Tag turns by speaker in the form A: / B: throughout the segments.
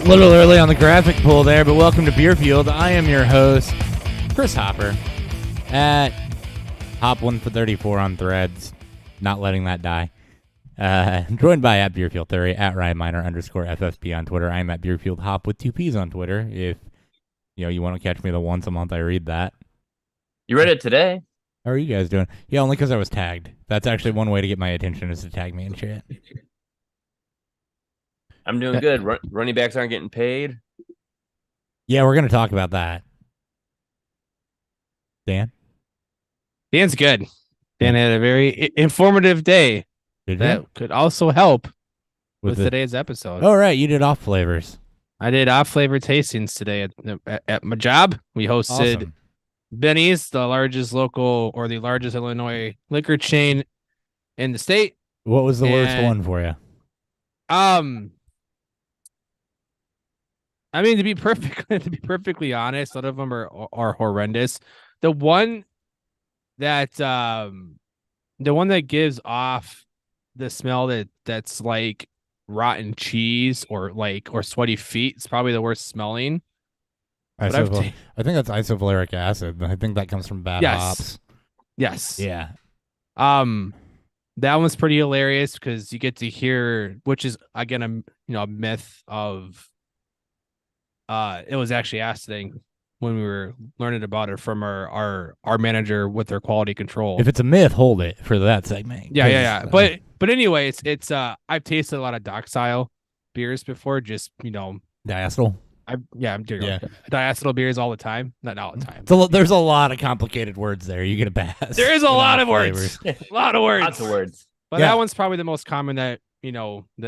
A: A little early on the graphic pull there, but welcome to Beerfield. I am your host, Chris Hopper, at Hop1 for 34 on Threads. Not letting that die. Joined by at Beerfield Theory, at Ryan Miner _FFP on Twitter. I'm at Beerfield Hop with 2 P's on Twitter. If you want to catch me the once a month I read that.
B: You read it today?
A: How are you guys doing? Yeah, only because I was tagged. That's actually one way to get my attention is to tag me and shit.
B: I'm doing good. Running backs aren't getting paid.
A: Yeah, we're going to talk about that. Dan?
C: Dan's good. Dan had a very informative day. That could also help with today's episode.
A: Oh, right. You did off flavors.
C: I did off flavor tastings today at my job. We hosted Benny's, the largest local or the largest Illinois liquor chain in the state.
A: What was the worst one for you?
C: I mean, to be perfectly honest, none of them are horrendous. The one that gives off the smell that's like rotten cheese or sweaty feet is probably the worst smelling.
A: I think that's isovaleric acid. I think that comes from bad hops.
C: Yes.
A: Yeah.
C: That one's pretty hilarious because you get to hear, which is again a myth of. It was actually asked today when we were learning about it from our manager with their quality control.
A: If it's a myth, hold it for that segment.
C: Yeah. But anyway, it's I've tasted a lot of Docksile beers before, just
A: diacetyl.
C: I'm doing diacetyl beers all the time. Not all the time.
A: So there's a lot of complicated words there. You get a pass.
C: There is a lot of words. A lot of words.
B: Lots of words.
C: But that one's probably the most common that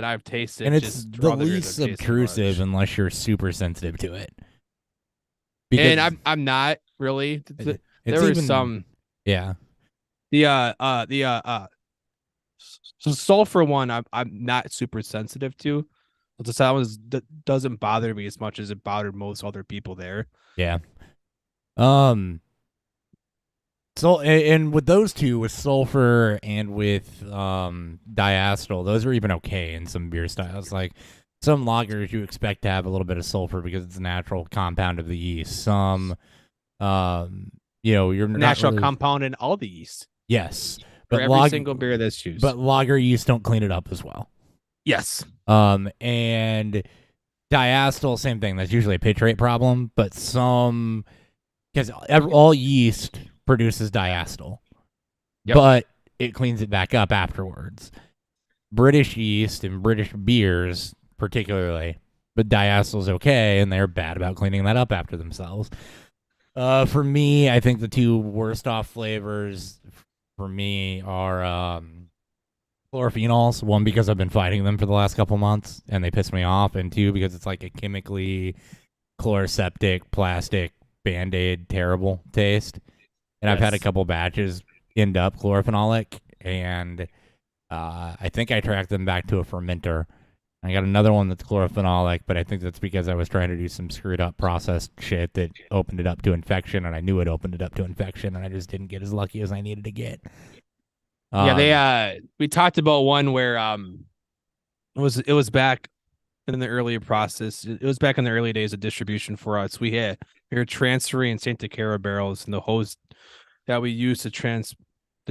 C: I've tasted.
A: And it's the least obtrusive unless you're super sensitive to it.
C: And I'm not really. There were some.
A: Yeah.
C: The sulfur one I'm not super sensitive to. That doesn't bother me as much as it bothered most other people there.
A: Yeah. So, and with those two, with sulfur and with diacetyl, those are even okay in some beer styles. Like some lagers, you expect to have a little bit of sulfur because it's a natural compound of the yeast. Some, you're
C: natural compound in all the yeast.
A: Yes,
C: but every single beer that's used.
A: But lager yeast don't clean it up as well.
C: Yes.
A: And diacetyl, same thing. That's usually a pitch rate problem, but because all yeast produces diacetyl, but it cleans it back up afterwards. British yeast and British beers particularly, but diacetyl's okay, and they're bad about cleaning that up after themselves. For me, I think the two worst off flavors for me are chlorophenols. One, because I've been fighting them for the last couple months, and they piss me off, and two, because it's like a chemically chloroseptic plastic Band-Aid terrible taste. And I've had a couple batches end up chlorophenolic, and I think I tracked them back to a fermenter. I got another one that's chlorophenolic, but I think that's because I was trying to do some screwed up processed shit that opened it up to infection, and I knew it opened it up to infection, and I just didn't get as lucky as I needed to get.
C: We talked about one where it was back in the earlier process. It was back in the early days of distribution for us. We were transferring Santa Cara barrels, and the hose that we used to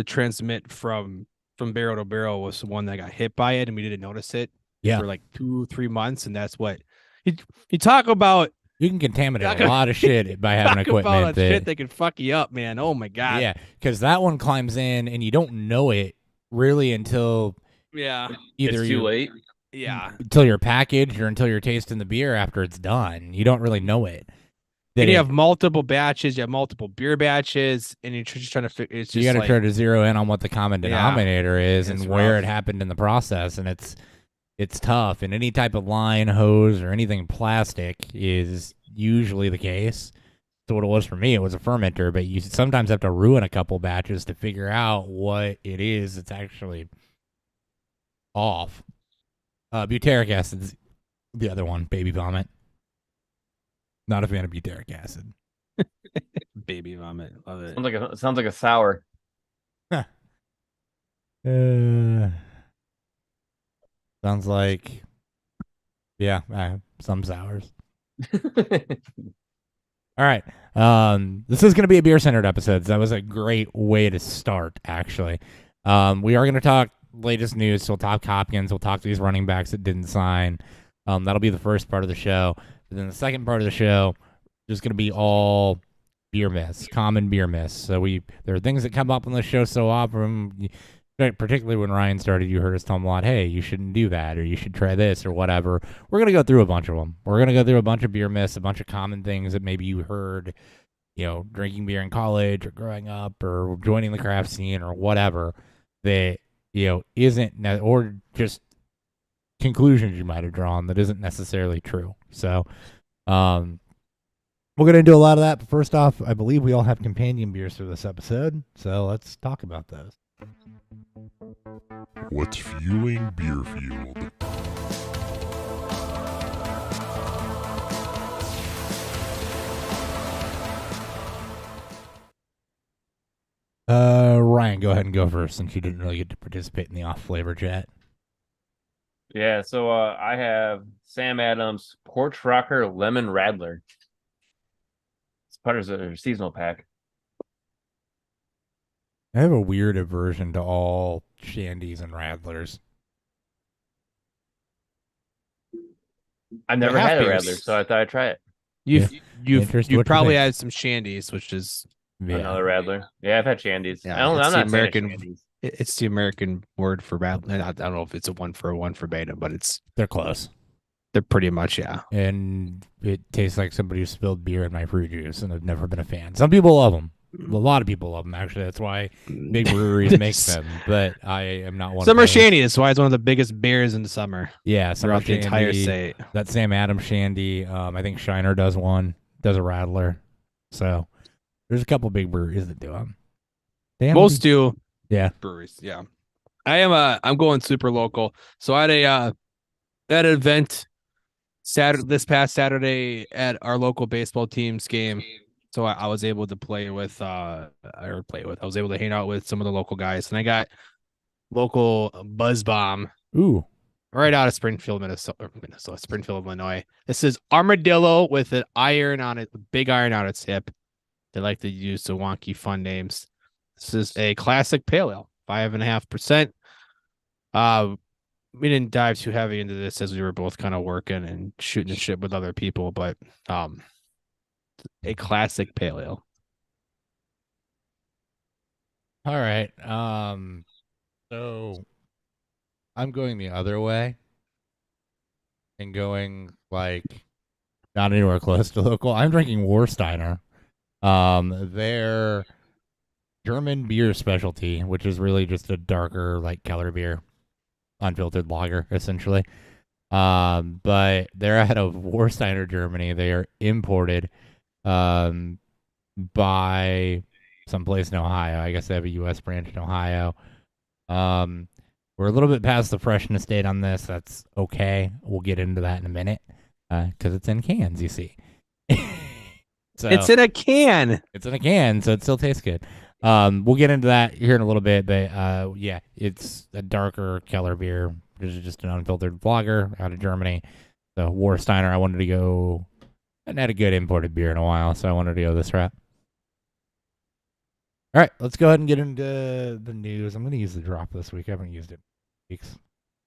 C: transmit from barrel to barrel was the one that got hit by it, and we didn't notice it for like 2-3 months. And that's what you talk about.
A: You can contaminate a lot of shit by having equipment.
C: About shit that can fuck you up, man. Oh my god.
A: Yeah, because that one climbs in, and you don't know it really until
C: either
B: it's too late.
C: Yeah,
A: until you're packaged or until you're tasting the beer after it's done. You don't really know it.
C: And you have multiple batches, you have multiple beer batches, and you're just trying to figure. You
A: got to try to zero in on what the common denominator is and where it happened in the process, and it's tough. And any type of line, hose, or anything plastic is usually the case. So what it was for me, it was a fermenter, but you sometimes have to ruin a couple batches to figure out what it is that's actually off. Butyric acid's the other one, baby vomit. Not a fan of butyric acid.
C: Baby vomit. Love it.
B: Sounds like a sour.
A: Sounds like Yeah, some sours. All right. This is going to be a beer-centered episode. So that was a great way to start, actually. We are going to talk latest news. So we'll talk Hopkins. We'll talk these running backs that didn't sign. That'll be the first part of the show. But then the second part of the show is going to be all beer myths, common beer myths. So there are things that come up on the show so often, particularly when Ryan started, you heard us tell him a lot, hey, you shouldn't do that, or you should try this, or whatever. We're going to go through a bunch of them. We're going to go through a bunch of beer myths, a bunch of common things that maybe you heard, drinking beer in college or growing up or joining the craft scene or whatever that, isn't, or just conclusions you might have drawn that isn't necessarily true. So, we're going to do a lot of that. But first off, I believe we all have companion beers for this episode. So let's talk about those.
D: What's fueling Beerfield?
A: Ryan, go ahead and go first since you didn't really get to participate in the off-flavor chat.
B: Yeah, so I have Sam Adams Porch Rocker Lemon Radler. It's part of a seasonal pack.
A: I have a weird aversion to all shandies and radlers.
B: I've never had a
C: beers.
B: Radler, so I thought I'd try it.
C: You've
A: Interesting. What you
C: probably
A: think?
C: had some shandies, which is
B: Another Radler. Yeah, I've had shandies.
C: Yeah,
B: I'm
C: it's
B: not
C: the
B: saying
C: American-
B: shandies.
C: it's the American word for radler. I don't know if it's a one for one verbatim, but
A: They're close.
C: they're pretty much
A: And it tastes like somebody who spilled beer in my fruit juice, and I've never been a fan. Some people love them. A lot of people love them, actually. That's why big breweries make them. But I am not one
C: Summer
A: of those.
C: shandy is why it's one of the biggest beers in the summer
A: Yeah, summer
C: throughout the entire
A: shandy.
C: state.
A: That Sam Adams shandy. I think Shiner does one. Does a Radler. So there's a couple big breweries that do them.
C: Most do.
A: Yeah.
C: Breweries. Yeah. I'm going super local. So I had an event this past Saturday at our local baseball team's game. So I was able to I was able to hang out with some of the local guys, and I got local Buzz Bomb
A: Ooh.
C: right out of Springfield, Springfield, Illinois. This is armadillo with an iron on it, a big iron on its hip. They like to use the wonky fun names. This is a classic pale ale, 5.5%. We didn't dive too heavy into this as we were both kind of working and shooting the shit with other people, but a classic pale ale.
A: All right. So I'm going the other way and going like not anywhere close to local. I'm drinking Warsteiner. Their German beer specialty, which is really just a darker like Keller beer, unfiltered lager essentially. But they're out of Warsteiner, Germany. They are imported by someplace in Ohio. I guess they have a U.S. branch in Ohio. We're a little bit past the freshness date on this. That's okay. We'll get into that in a minute because it's in cans, you see. So
C: It's in a can.
A: It's in a can, so it still tastes good. We'll get into that here in a little bit, but yeah, it's a darker Keller beer. This is just an unfiltered lager out of Germany. So Warsteiner, I wanted to go. I hadn't had a good imported beer in a while, so I wanted to go this route. All right, let's go ahead and get into the news. I'm going to use the drop this week. I haven't used it in weeks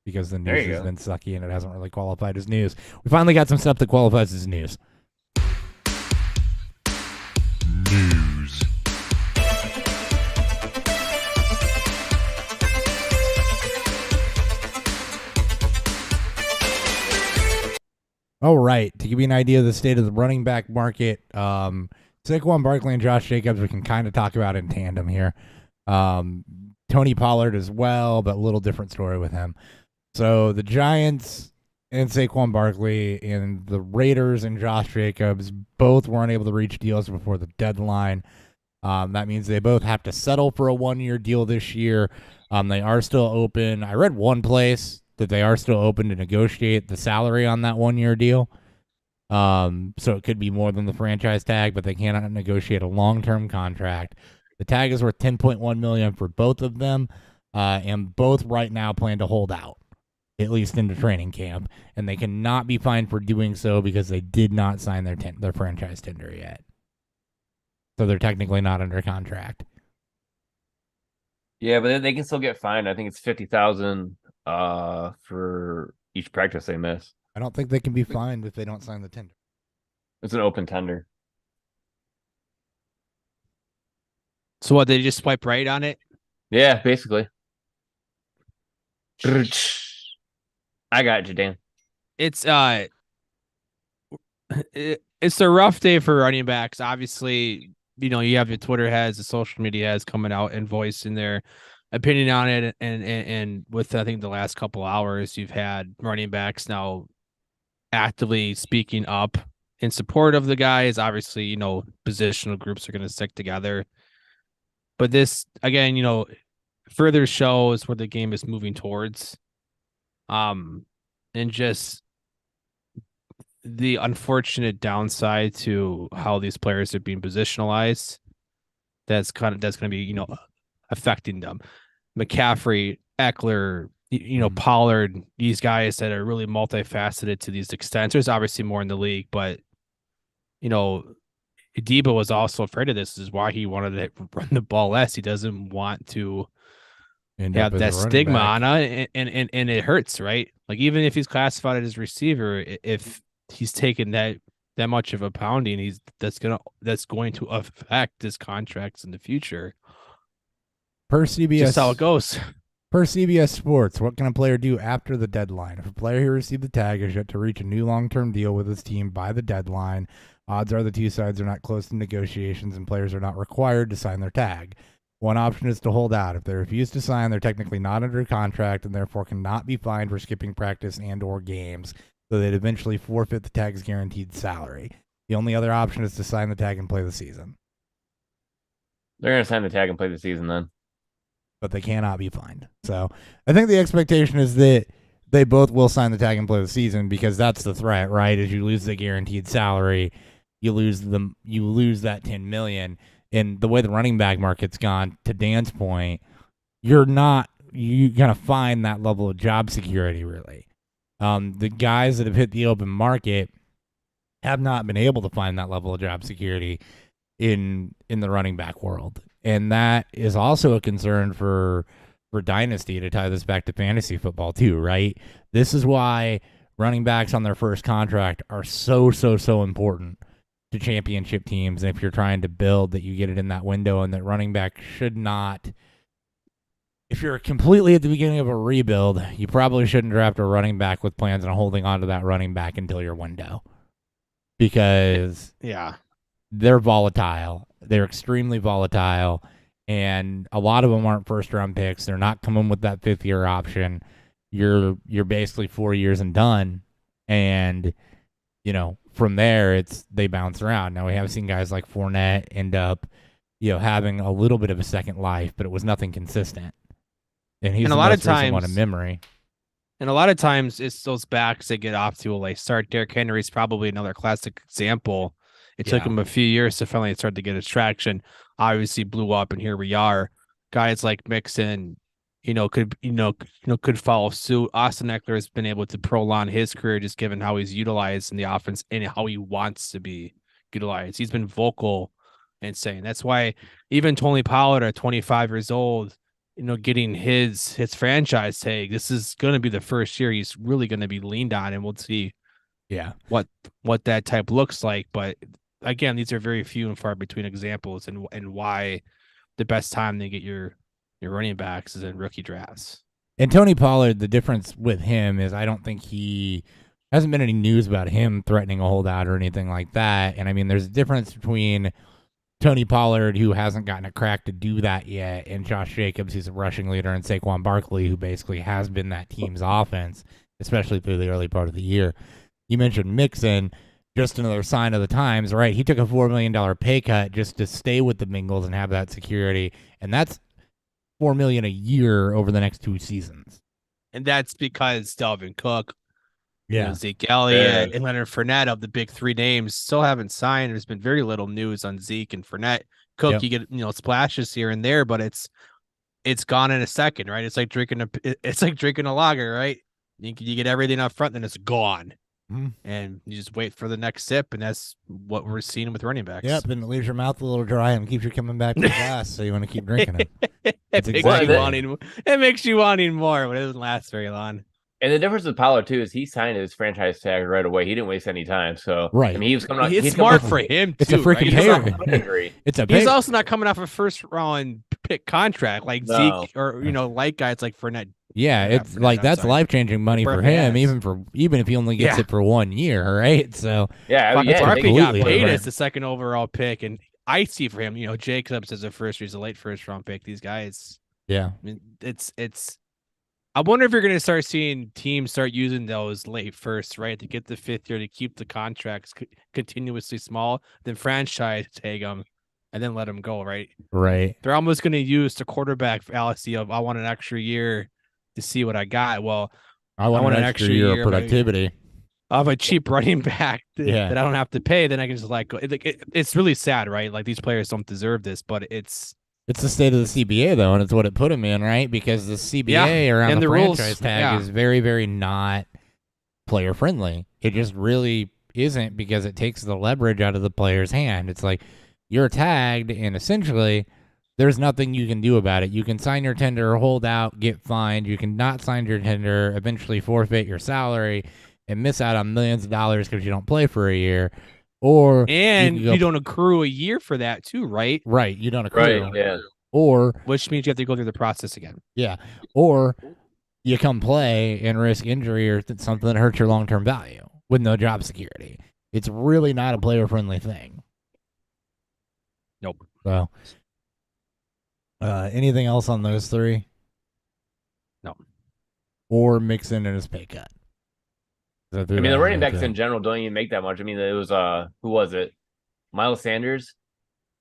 A: because the
B: There
A: news
B: you
A: has
B: go.
A: been sucky and it hasn't really qualified as news. We finally got some stuff that qualifies as news.
D: News.
A: All right, to give you an idea of the state of the running back market, Saquon Barkley and Josh Jacobs we can kind of talk about in tandem here. Tony Pollard as well, but a little different story with him. So the Giants and Saquon Barkley and the Raiders and Josh Jacobs both weren't able to reach deals before the deadline. That means they both have to settle for a one-year deal this year. They are still open. I read one place that they are still open to negotiate the salary on that one-year deal. So it could be more than the franchise tag, but they cannot negotiate a long-term contract. The tag is worth $10.1 million for both of them, and both right now plan to hold out. at least into training camp, and they cannot be fined for doing so because they did not sign their franchise tender yet. So they're technically not under contract.
B: Yeah, but they can still get fined. I think it's 50,000 for each practice they miss.
A: I don't think they can be fined if they don't sign the tender.
B: It's an open tender.
C: So what? They just swipe right on it?
B: Yeah, basically. I got you, Dan.
C: It's it's a rough day for running backs. Obviously, you have your Twitter heads, the social media heads coming out and voicing their opinion on it, and with I think the last couple hours, you've had running backs now actively speaking up in support of the guys. Obviously, positional groups are going to stick together, but this again, further shows where the game is moving towards, and just the unfortunate downside to how these players are being positionalized. That's going to be affecting them. McCaffrey, Eckler, Pollard, these guys that are really multifaceted to these extents. There's obviously more in the league, but Debo was also afraid of this. This is why he wanted to run the ball less. He doesn't want to have that stigma on it, and it hurts, right? Like even if he's classified as receiver, if he's taken that much of a pounding, that's going to affect his contracts in the future.
A: Per CBS,
C: just how it goes.
A: Per CBS Sports, what can a player do after the deadline? If a player who received the tag is yet to reach a new long-term deal with his team by the deadline, odds are the two sides are not close to negotiations and players are not required to sign their tag. One option is to hold out. If they refuse to sign, they're technically not under contract and therefore cannot be fined for skipping practice and or games, so they'd eventually forfeit the tag's guaranteed salary. The only other option is to sign the tag and play the season.
B: They're going to sign the tag and play the season then.
A: But they cannot be fined. So I think the expectation is that they both will sign the tag and play the season because that's the threat, right? As you lose the guaranteed salary, you lose that $10 million. And the way the running back market's gone, to Dan's point, you're gonna find that level of job security really. The guys that have hit the open market have not been able to find that level of job security in the running back world. And that is also a concern for Dynasty, to tie this back to fantasy football too, right? This is why running backs on their first contract are so important to championship teams. And if you're trying to build, that you get it in that window, and that running back should not, if you're completely at the beginning of a rebuild, you probably shouldn't draft a running back with plans on holding on to that running back until your window. Because they're volatile. They're extremely volatile, and a lot of them aren't first-round picks. They're not coming with that fifth-year option. You're basically 4 years and done, and from there they bounce around. Now we have seen guys like Fournette end up having a little bit of a second life, but it was nothing consistent. And he's a lot of times one in memory.
C: And a lot of times it's those backs that get off to a late start. Derrick Henry is probably another classic example. It took him a few years to finally start to get his traction. Obviously blew up, and here we are. Guys like Mixon, could follow suit. Austin Eckler has been able to prolong his career just given how he's utilized in the offense and how he wants to be utilized. He's been vocal and saying that's why even Tony Pollard at 25 years old, getting his franchise tag. This is going to be the first year he's really going to be leaned on, and we'll see what that type looks like. But again, these are very few and far between examples, and why the best time to get your running backs is in rookie drafts.
A: And Tony Pollard, the difference with him is I don't think hasn't been any news about him threatening a holdout or anything like that. And I mean, there's a difference between Tony Pollard, who hasn't gotten a crack to do that yet, and Josh Jacobs, who's a rushing leader, and Saquon Barkley, who basically has been that team's offense, especially through the early part of the year. You mentioned Mixon. Just another sign of the times, right? He took a $4 million pay cut just to stay with the Bengals and have that security, and that's $4 million a year over the next 2 seasons.
C: And that's because Dalvin Cook, Zeke Elliott, and Leonard Fournette, of the big 3 names, still haven't signed. There's been very little news on Zeke and Fournette. Cook, you get splashes here and there, but it's gone in a second, right? It's like drinking a lager, right? You get everything up front, then it's gone.
A: Mhm.
C: And you just wait for the next sip, and that's what we're seeing with running backs.
A: Yep, and it leaves your mouth a little dry and keeps you coming back to the glass, so you want to keep drinking it.
C: it,
A: That's
C: makes
A: exactly
C: you
A: it.
C: wanting more, but it doesn't last very long.
B: And the difference with Pollard too is he signed his franchise tag right away. He didn't waste any time. So
A: Right.
B: I mean, he was coming out.
C: It's
B: he's
C: smart
B: coming
C: for
B: off-
C: him,
A: It's a
C: too.
A: freaking
B: He's
C: right?
A: payer.
B: off a foot injury.
A: It's a
C: He's
A: pay-
C: also not coming off a first round pick contract like
B: No.
C: Zeke or like guys like Fournette.
A: Yeah,
C: Yeah,
A: it's
C: Fournette,
A: like
C: I'm
A: that's
C: sorry.
A: life changing money for
C: Burkhead
A: him,
C: has.
A: even if he only gets
C: Yeah.
A: it for 1 year, right? So
B: Yeah, I mean,
C: Fucking
B: yeah,
C: Barkley
B: they-
C: got
A: completely
C: paid
A: different.
C: as the second overall pick, and I see for him, Jacobs as a he's a late first round pick. These guys,
A: yeah,
C: I mean, it's. I wonder if you're going to start seeing teams start using those late first, right, to get the 5th year to keep the contracts continuously small, then franchise tag them, and then let them go, right?
A: right.
C: They're almost going to use the quarterback fallacy of I want an extra year to see what I got. Well,
A: I want an extra year of productivity.
C: of a cheap running back
A: Yeah.
C: that I don't have to pay, then I can just go. It's really sad, right? Like these players don't deserve this, but it's
A: It's the state of the CBA though, and it's what it put him in, right? Because the CBA around
C: and
A: the
C: the rules,
A: franchise tag
C: yeah.
A: is very, very not player friendly. It just really isn't because it takes the leverage out of the player's hand. It's like you're tagged, and essentially there's nothing you can do about it. You can sign your tender, hold out, get fined. You can not sign your tender, eventually forfeit your salary, and miss out on millions of dollars because you don't play for a year. Or
C: and
A: you, can
C: you
A: go,
C: don't accrue a year for that too, right?
A: right, you don't accrue.
B: right, yeah.
A: Or
C: Which means you have to go through the process again.
A: yeah, or you come play and risk injury or something that hurts your long-term value with no job security. It's really not a player-friendly thing.
C: Nope.
A: So, anything else on those three?
C: No.
A: Or Mixon and his pay cut.
B: I mean, the running backs in general don't even make that much. I mean, it was who was it? Miles Sanders.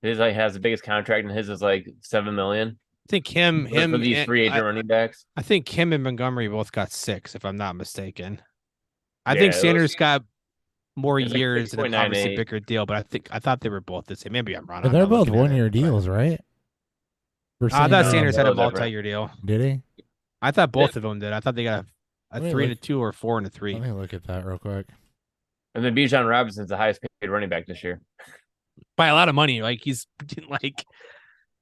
B: His has the biggest contract, and his is like $7 million.
C: I think him
B: For these free agent running backs.
C: I think him and Montgomery both got 6, if I'm not mistaken. I
B: Yeah,
C: think
B: it was-
C: Sanders got more
B: It's like
C: years and obviously
B: 6.98.
C: bigger deal, but I thought they were both the same. Maybe I'm wrong.
A: But
C: I'm
A: they're
C: not
A: both
C: looking at it,
A: one-year
C: but-
A: deals, right? For
C: I thought
A: Sanders.
C: Sanders had a
B: Those are different.
C: multi-year deal.
A: Did he?
C: I thought both of them did. I thought they got a
A: Let me
C: 3 and a
A: look.
C: 2 or 4 and a 3.
A: Let me look at that real quick.
B: And then Bijan Robinson's the highest paid running back this year.
C: By a lot of money. Like he's like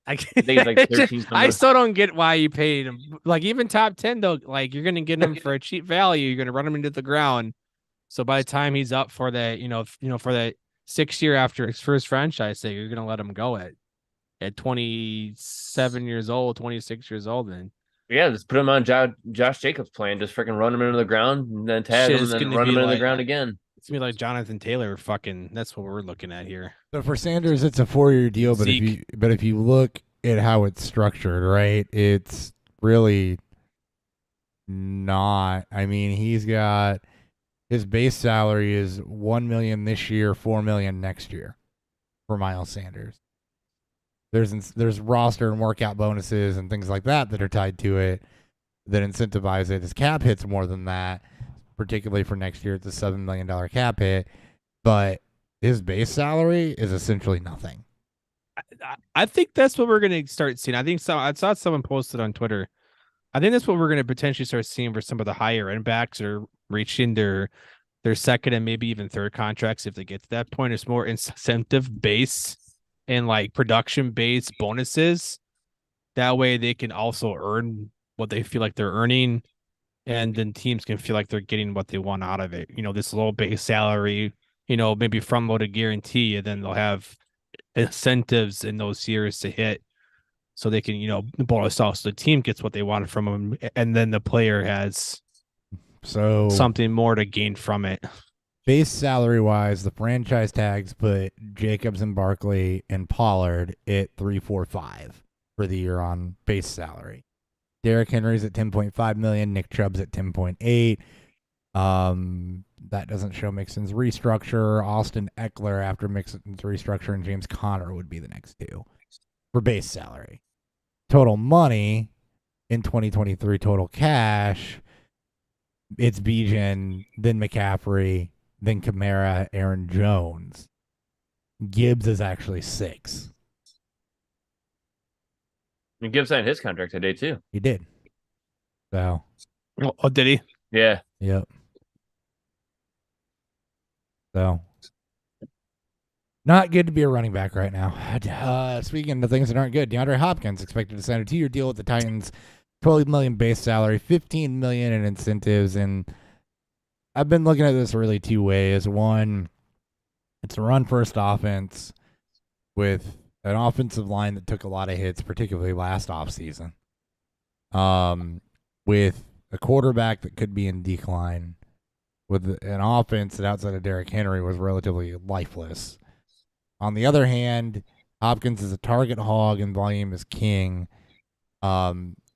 C: I
B: think he's like 13
C: I
B: something.
C: still don't get why you paid him. Like even top 10 though, like you're gonna get him for a cheap value. You're gonna run him into the ground. So by the time he's up for that, for that 6th year after his first franchise tag, you're gonna let him go at 27 years old, 26 years old. Then
B: Yeah, just put him on Josh Jacobs' plan. Just freaking run him into the ground, and then tag
C: Shit,
B: him,
C: it's
B: and then
C: gonna
B: run
C: be
B: him into the
C: like-
B: ground again.
C: it's gonna be like Jonathan Taylor. Fucking, that's what we're looking at here.
A: So for Sanders, it's a 4-year deal, but
C: Zeke.
A: if you look at how it's structured, right, it's really not. I mean, he's got his base salary is $1 million this year, $4 million next year for Miles Sanders. There's roster and workout bonuses and things like that are tied to it that incentivize it. His cap hits more than that, particularly for next year. It's a $7 million cap hit, but his base salary is essentially nothing.
C: I think that's what we're gonna start seeing. I saw someone posted on Twitter. I think that's what we're gonna potentially start seeing for some of the higher end backs or reaching their second and maybe even third contracts if they get to that point. It's more incentive base and like production based bonuses. That way they can also earn what they feel like they're earning, and then teams can feel like they're getting what they want out of it. This low base salary, maybe front loaded guarantee, and then they'll have incentives in those years to hit so they can, bonus off. So the team gets what they wanted from them, and then the player has
A: So
C: something more to gain from it.
A: base salary wise, the franchise tags put Jacobs and Barkley and Pollard at 345 for the year on base salary. Derrick Henry's at 10.5 million, Nick Chubb's at 10.8. That doesn't show Mixon's restructure. Austin Eckler after Mixon's restructure, and James Conner would be the next two for base salary. Total money in 2023, total cash, it's Bijan, then McCaffrey, then Kamara, Aaron Jones. Gibbs is actually 6.
B: And Gibbs signed his contract today too.
A: He did. So
C: Oh, did he?
B: Yeah,
A: Yep. So, not good to be a running back right now. Speaking of things that aren't good, DeAndre Hopkins expected to sign a 2-year deal with the Titans, $12 million base salary, $15 million in incentives, and I've been looking at this really two ways. One, it's a run-first offense with an offensive line that took a lot of hits, particularly last offseason, with a quarterback that could be in decline, with an offense that outside of Derrick Henry was relatively lifeless. On the other hand, Hopkins is a target hog and volume is king.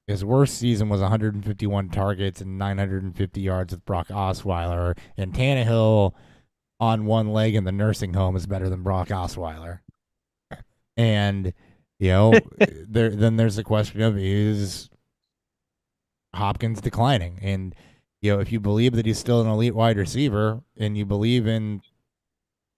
A: His worst season was 151 targets and 950 yards with Brock Osweiler, and Tannehill on one leg in the nursing home is better than Brock Osweiler. And, then there's the question of, is Hopkins declining? And, if you believe that he's still an elite wide receiver and you believe in,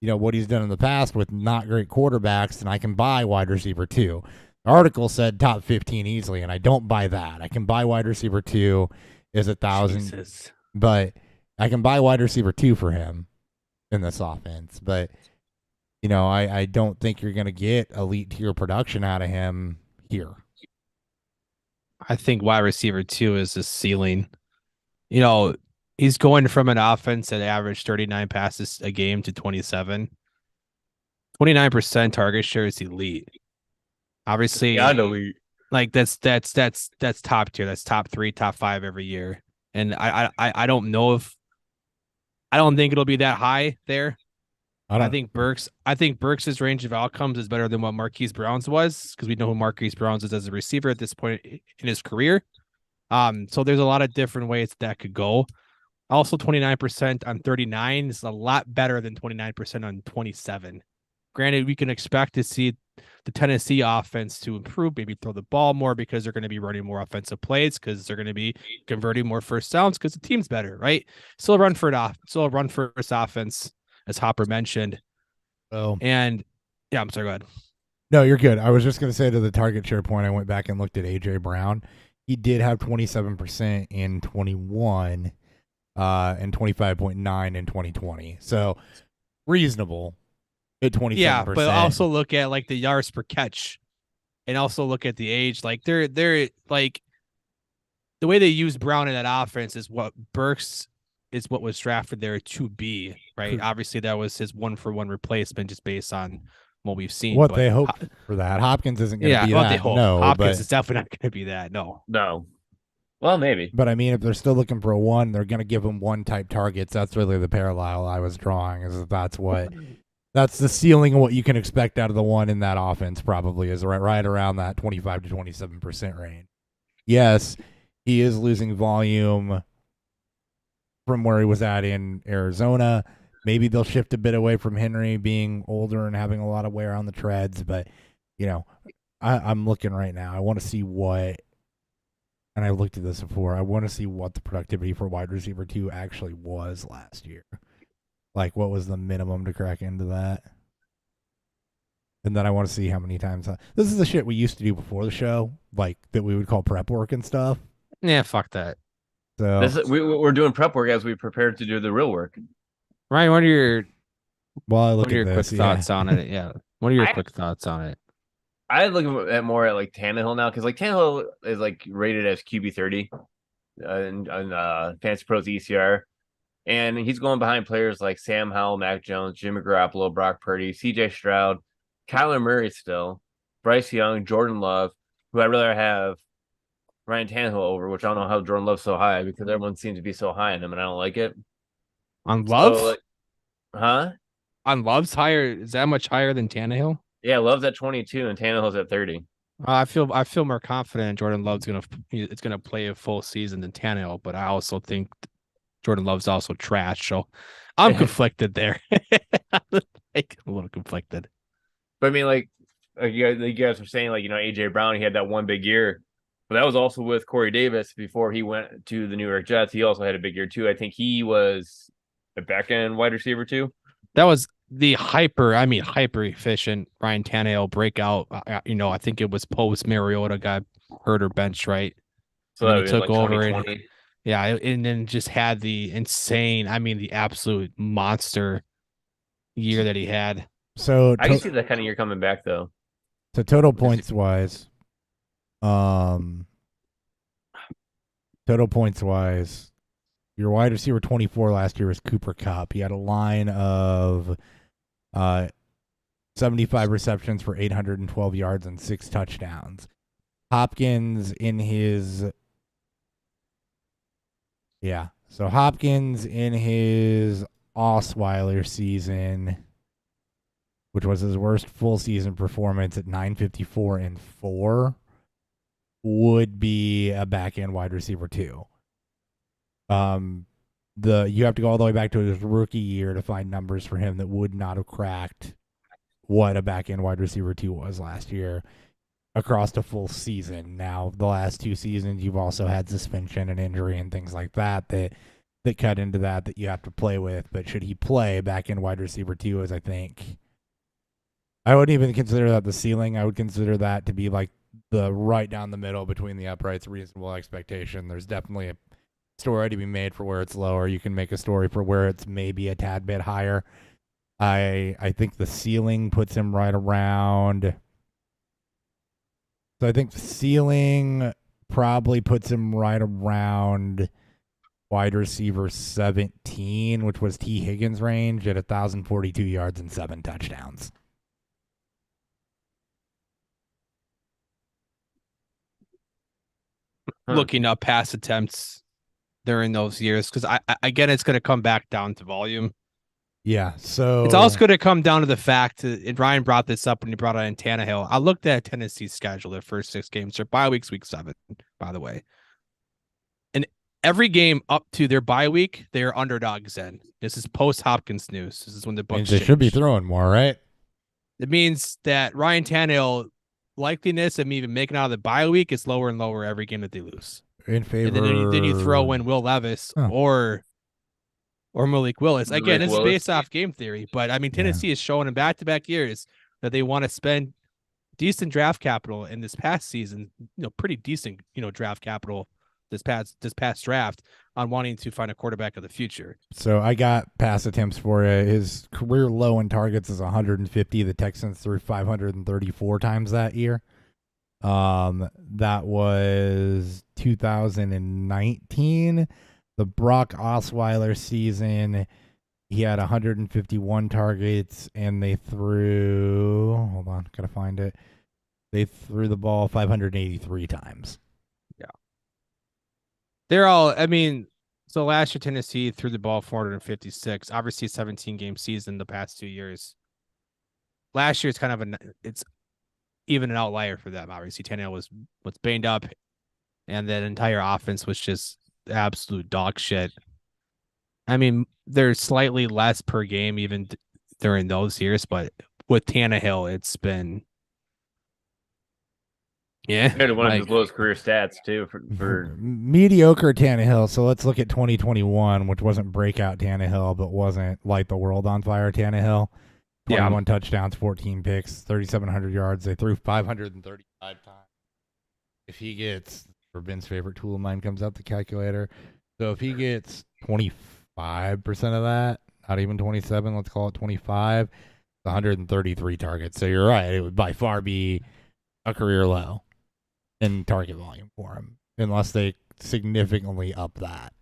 A: what he's done in the past with not great quarterbacks, then I can buy wide receiver 2. The article said top 15 easily, and I don't buy that. I can buy wide receiver 2 is 1,000, but I can buy wide receiver 2 for him in this offense. But, I don't think you're going to get elite tier production out of him here.
C: I think wide receiver 2 is the ceiling. He's going from an offense that averaged 39 passes a game to 27. 29% target share is elite. Obviously,
B: elite.
C: Like that's top tier. That's top 3, top 5 every year. And I don't know if I don't think it'll be that high there. I think Burks' range of outcomes is better than what Marquise Brown's was, because we know who Marquise Brown's is as a receiver at this point in his career. So there's a lot of different ways that could go. Also, 29% on 39 is a lot better than 29% on 27. Granted, we can expect to see the Tennessee offense to improve, maybe throw the ball more because they're going to be running more offensive plays, because they're going to be converting more first downs because the team's better, right? Still a run first offense, as Hopper mentioned.
A: Oh,
C: and yeah, I'm sorry. Go ahead.
A: No, you're good. I was just going to say, to the target share point, I went back and looked at AJ Brown. He did have 27% in 21, and 25.9 in 2020. So reasonable at 27%.
C: Yeah, but also look at like the yards per catch, and also look at the age. Like they're like, the way they use Brown in that offense is what Burks is what was drafted there to be, right? Obviously, that was his 1-for-1 replacement, just based on what we've seen.
A: What they hope for that. Hopkins isn't going to be that. No,
C: Hopkins is definitely not going to be that. No.
B: Well, maybe.
A: But I mean, if they're still looking for a 1, they're going to give him 1 type targets. That's really the parallel I was drawing. That's the ceiling of what you can expect out of the 1 in that offense. Probably is right around that 25 to 27% range. Yes, he is losing volume from where he was at in Arizona. Maybe they'll shift a bit away from Henry being older and having a lot of wear on the treads. But, I'm looking right now. I want to see what, and I looked at this before, I want to see what the productivity for wide receiver 2 actually was last year. Like, what was the minimum to crack into that? And then I want to see how many times. This is the shit we used to do before the show, like, that we would call prep work and stuff.
C: Yeah, fuck that.
A: So
B: we're doing prep work as we prepare to do the real work.
C: Ryan, what are your
A: quick
C: thoughts on it? Yeah. What are your quick thoughts on it?
B: I look at more at like Tannehill now, because like Tannehill is like rated as QB 30 in Fantasy Pros ECR, and he's going behind players like Sam Howell, Mac Jones, Jimmy Garoppolo, Brock Purdy, CJ Stroud, Kyler Murray still, Bryce Young, Jordan Love, who I'd rather have Ryan Tannehill over, which I don't know how Jordan Love's so high, because everyone seems to be so high on him, and I don't like it.
C: On Love?
B: So,
C: huh? On Love's higher? Is that much higher than Tannehill?
B: Yeah, Love's at 22 and Tannehill's at 30.
C: I feel more confident Jordan Love's gonna play a full season than Tannehill, but I also think Jordan Love's also trash. So I'm conflicted there. I'm a little conflicted.
B: But I mean, like you guys were saying, like, AJ Brown, he had that one big year, but that was also with Corey Davis before he went to the New York Jets. He also had a big year too. I think he was a back end wide receiver too.
C: That was the hyper efficient Ryan Tannehill breakout. I think it was post Mariota got hurt or benched, right?
B: So that
C: he took
B: like
C: over. Yeah, and then just had the insane, I mean, the absolute monster year that he had.
A: So
B: I can see that kind of year coming back though.
A: total points wise, total points wise, your wide receiver 24 last year was Cooper Kupp. He had a line of 75 receptions for 812 yards and 6 touchdowns. Hopkins in his Osweiler season, which was his worst full season performance at 954 and 4, would be a back end wide receiver 2. You have to go all the way back to his rookie year to find numbers for him that would not have cracked what a back end wide receiver 2 was last year across a full season. Now, the last 2 seasons, you've also had suspension and injury and things like that cut into that you have to play with. But should he play back end wide receiver 2, as I think, I wouldn't even consider that the ceiling. I would consider that to be like the right down the middle between the uprights, reasonable expectation. There's definitely a story to be made for where it's lower. You can make a story for where it's maybe a tad bit higher. I think the ceiling puts him right around. So I think the ceiling probably puts him right around wide receiver 17, which was T. Higgins' range at 1,042 yards and 7 touchdowns.
C: Looking up pass attempts during those years, because I again, it's going to come back down to volume.
A: Yeah, so
C: it's also going to come down to the fact, and Ryan brought this up when he brought on Tannehill. I looked at Tennessee's schedule, their first 6 games. Their bye week's week 7, by the way. And every game up to their bye week, they are underdogs in. This is post Hopkins news. This is when the books
A: they should be throwing more, right?
C: It means that Ryan Tannehill likeliness of even making out of the bye week is lower and lower every game that they lose.
A: In favor.
C: And then you throw in Will Levis or Malik Willis. Again, it's based off game theory, but I mean, Tennessee is showing in back-to-back years that they want to spend decent draft capital in this past season, pretty decent, draft capital this past draft on wanting to find a quarterback of the future.
A: So I got pass attempts for you. His career low in targets is 150. The Texans threw 534 times that year. That was 2019. The Brock Osweiler season, he had 151 targets, and they threw. Hold on, gotta find it. They threw the ball 583 times.
C: Yeah, they're all. I mean, so last year Tennessee threw the ball 456. Obviously, a 17-game season the past 2 years. Last year, it's even an outlier for them. Obviously, Tannehill was banged up, and that entire offense was just absolute dog shit. I mean, there's slightly less per game even during those years, but with Tannehill, it's been
B: He had one of his lowest career stats too for
A: mediocre Tannehill. So let's look at 2021, which wasn't breakout Tannehill, but wasn't light the world on fire Tannehill. 21 touchdowns, 14 picks, 3,700 yards. They threw 535 times. If he gets, for Ben's favorite tool of mine comes out the calculator. So if he gets 25% of that, not even 27, let's call it 25, 133 targets. So you're right. It would by far be a career low in target volume for him, unless they significantly up that.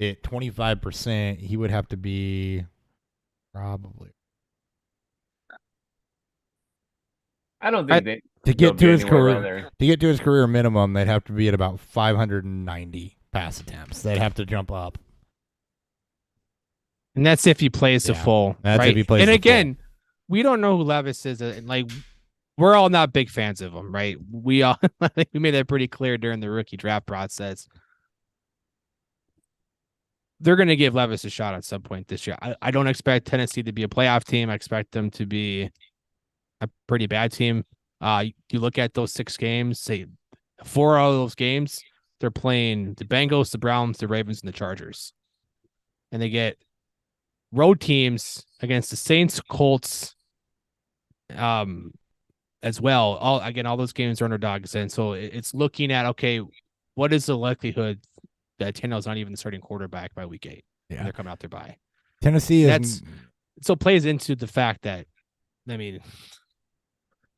A: At 25%, he would have to be probably.
B: I don't think
A: to get to his career minimum, they'd have to be at about 590 pass attempts. They'd have to jump up.
C: And that's if he plays the full.
A: That's
C: right?
A: If he plays.
C: And
A: the
C: again,
A: full.
C: We don't know who Levis is. Like, we're all not big fans of him, right? We all we made that pretty clear during the rookie draft process. They're going to give Levis a shot at some point this year. I don't expect Tennessee to be a playoff team. I expect them to be a pretty bad team. You look at those 6 games, say 4 out of those games, they're playing the Bengals, the Browns, the Ravens, and the Chargers. And they get road teams against the Saints, Colts, as well. All those games are underdogs. And so it's looking at, okay, what is the likelihood that Tannehill's not even the starting quarterback by week 8.
A: Yeah.
C: They're coming out there by.
A: Tennessee is
C: so plays into the fact that, I mean,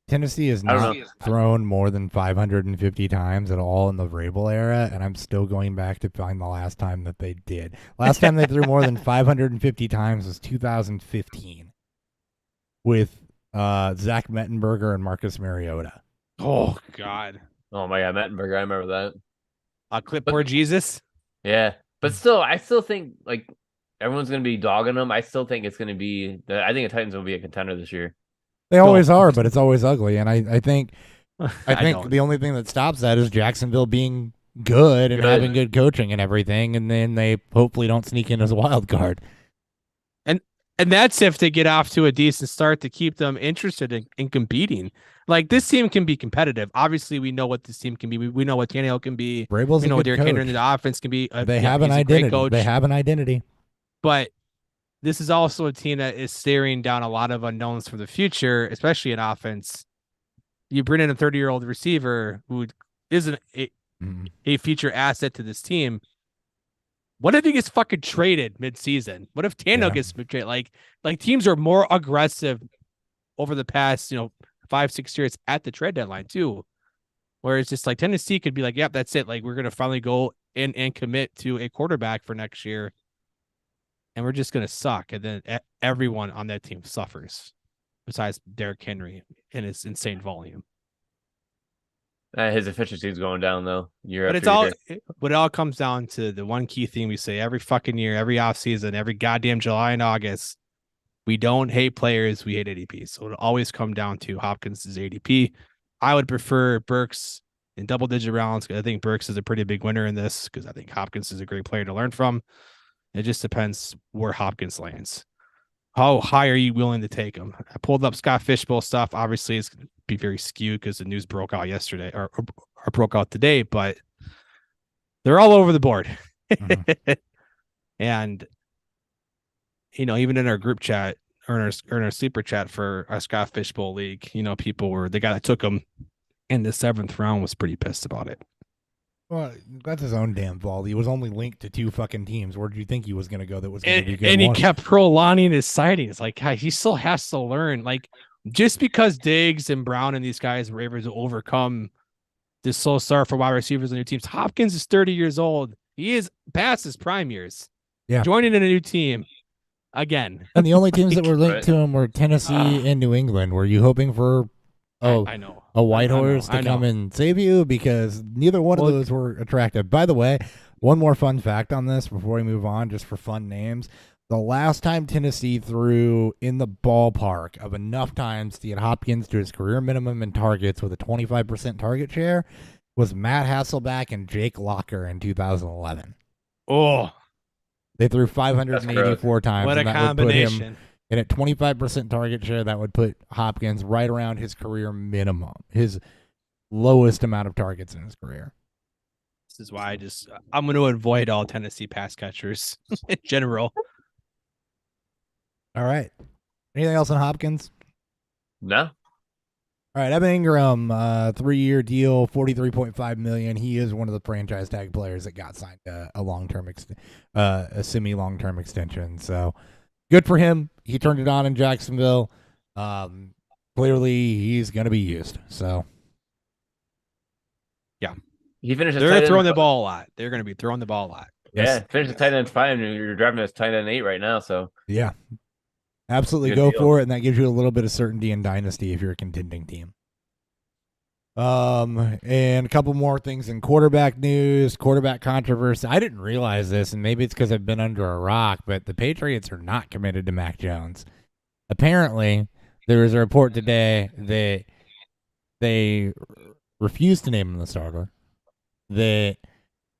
A: Tennessee has not thrown more than 550 times at all in the Vrabel era, and I'm still going back to find the last time that they did. Last time they threw more than 550 times was 2015 with Zach Mettenberger and Marcus Mariota.
C: Oh, God.
B: Oh, my God, Mettenberger, I remember that.
C: Clipboard Jesus?
B: Yeah, but still, I still think, like, everyone's going to be dogging them. I still think it's going to be – I think the Titans will be a contender this year.
A: They always are, but it's always ugly. And I think the only thing that stops that is Jacksonville being good and having good coaching and everything, and then they hopefully don't sneak in as a wild card.
C: And that's if they get off to a decent start to keep them interested in competing. Like, this team can be competitive. Obviously, we know what this team can be. We know what Tannehill can be.
A: Vrabel's
C: we know what Derrick Henry in the offense can be.
A: They have an identity. They have an identity.
C: But this is also a team that is staring down a lot of unknowns for the future, especially in offense. You bring in a 30-year-old receiver who isn't a future asset to this team. What if he gets fucking traded mid-season? What if Tannehill gets traded? Like teams are more aggressive over the past, 5-6 years at the trade deadline too. Where it's just like Tennessee could be like, yep, that's it. Like, we're going to finally go in and commit to a quarterback for next year. And we're just going to suck. And then everyone on that team suffers besides Derrick Henry and his insane volume.
B: His efficiency is going down, though.
C: But it all comes down to the one key thing we say every fucking year, every offseason, every goddamn July and August. We don't hate players. We hate ADP. So it'll always come down to Hopkins' ADP. I would prefer Burks in double-digit rounds. I think Burks is a pretty big winner in this because I think Hopkins is a great player to learn from. It just depends where Hopkins lands. How high are you willing to take him? I pulled up Scott Fishbowl stuff. Obviously, it's going to be very skewed because the news broke out yesterday or broke out today, but they're all over the board. Mm-hmm. And, even in our group chat or in our sleeper chat for our Scott Fishbowl league, the guy that took him in the 7th round was pretty pissed about it.
A: Well, that's his own damn fault. He was only linked to 2 fucking teams. Where did you think he was going to go that was going to be good?
C: And he kept prolonging his sightings. Like, he still has to learn. Like, just because Diggs and Brown and these guys were able to overcome this slow start for wide receivers and new teams, Hopkins is 30 years old. He is past his prime years.
A: Yeah.
C: Joining in a new team again.
A: And the only teams that were linked to him were Tennessee and New England. Were you hoping for
C: I know.
A: A white horse to come and save you? Because neither one of those were attractive. By the way, one more fun fact on this before we move on, just for fun names. The last time Tennessee threw in the ballpark of enough times to get Hopkins to his career minimum in targets with a 25% target share was Matt Hasselbeck and Locker in 2011.
C: Oh.
A: They threw 584 times.
C: What a combination.
A: And at 25% target share, that would put Hopkins right around his career minimum, his lowest amount of targets in his career.
C: This is why I'm going to avoid all Tennessee pass catchers in general.
A: All right. Anything else on Hopkins?
B: No.
A: All right. Evan Ingram, 3-year deal, $43.5 million. He is one of the franchise tag players that got signed a long-term, a semi-long-term extension. So good for him. He turned it on in Jacksonville. Clearly, he's going to be used. So,
C: yeah,
B: he finished.
C: They're throwing the ball a lot. They're going to be throwing the ball a lot.
B: Yeah, yes. Finish the tight end 5. And you're driving as tight end 8 right now. So
A: yeah, absolutely good go deal. For it, and that gives you a little bit of certainty in dynasty if you're a contending team. And a couple more things in quarterback news, quarterback controversy. I didn't realize this, and maybe it's because I've been under a rock, but the Patriots are not committed to Mac Jones. Apparently, there was a report today that they refused to name him the starter. That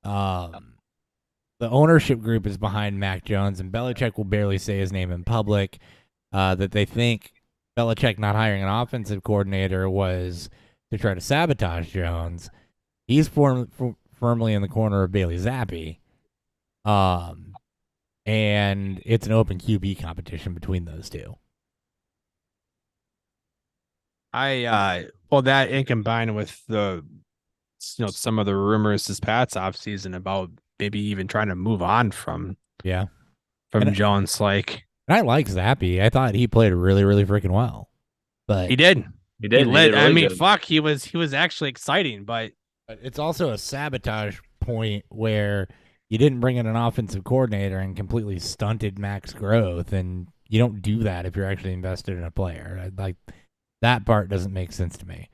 A: the ownership group is behind Mac Jones, and Belichick will barely say his name in public. That they think Belichick not hiring an offensive coordinator was to try to sabotage Jones. He's firmly in the corner of Bailey Zappi. And it's an open QB competition between those two.
C: That and combined with the some of the rumors this past offseason about maybe even trying to move on from
A: Yeah.
C: Jones. Like,
A: and I like Zappy. I thought he played really, really freaking well. But
C: he did.
B: He did. He
C: lit.
B: did really
C: I mean,
B: good.
C: fuck, he was actually exciting, but
A: it's also a sabotage point where you didn't bring in an offensive coordinator and completely stunted Mac's growth, and you don't do that if you're actually invested in a player. Like that part doesn't make sense to me.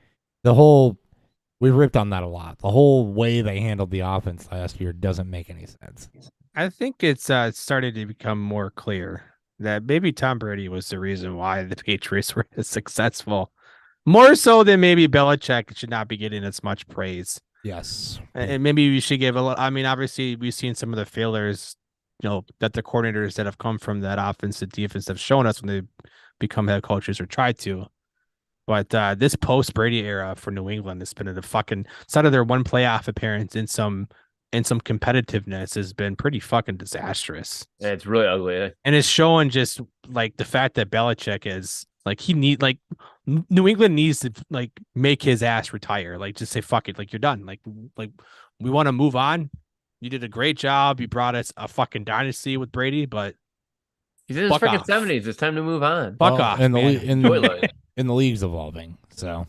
A: We've ripped on that a lot. The whole way they handled the offense last year doesn't make any sense.
C: I think it's started to become more clear that maybe Tom Brady was the reason why the Patriots were as successful. More so than maybe Belichick should not be getting as much praise.
A: Yes.
C: And maybe we should give a lot. I mean, obviously, we've seen some of the failures, that the coordinators that have come from that offense and defense have shown us when they become head coaches or try to. But this post Brady era for New England has been the fucking side of their one playoff appearance in some competitiveness has been pretty fucking disastrous.
B: Yeah, it's really ugly.
C: And it's showing just like the fact that Belichick is like New England needs to like make his ass retire. Like just say fuck it, like you're done. Like we want to move on. You did a great job. You brought us a fucking dynasty with Brady, but
B: he's in his freaking 70s. It's time to move on.
C: Fuck off,
A: and
C: man.
A: In the league's evolving, so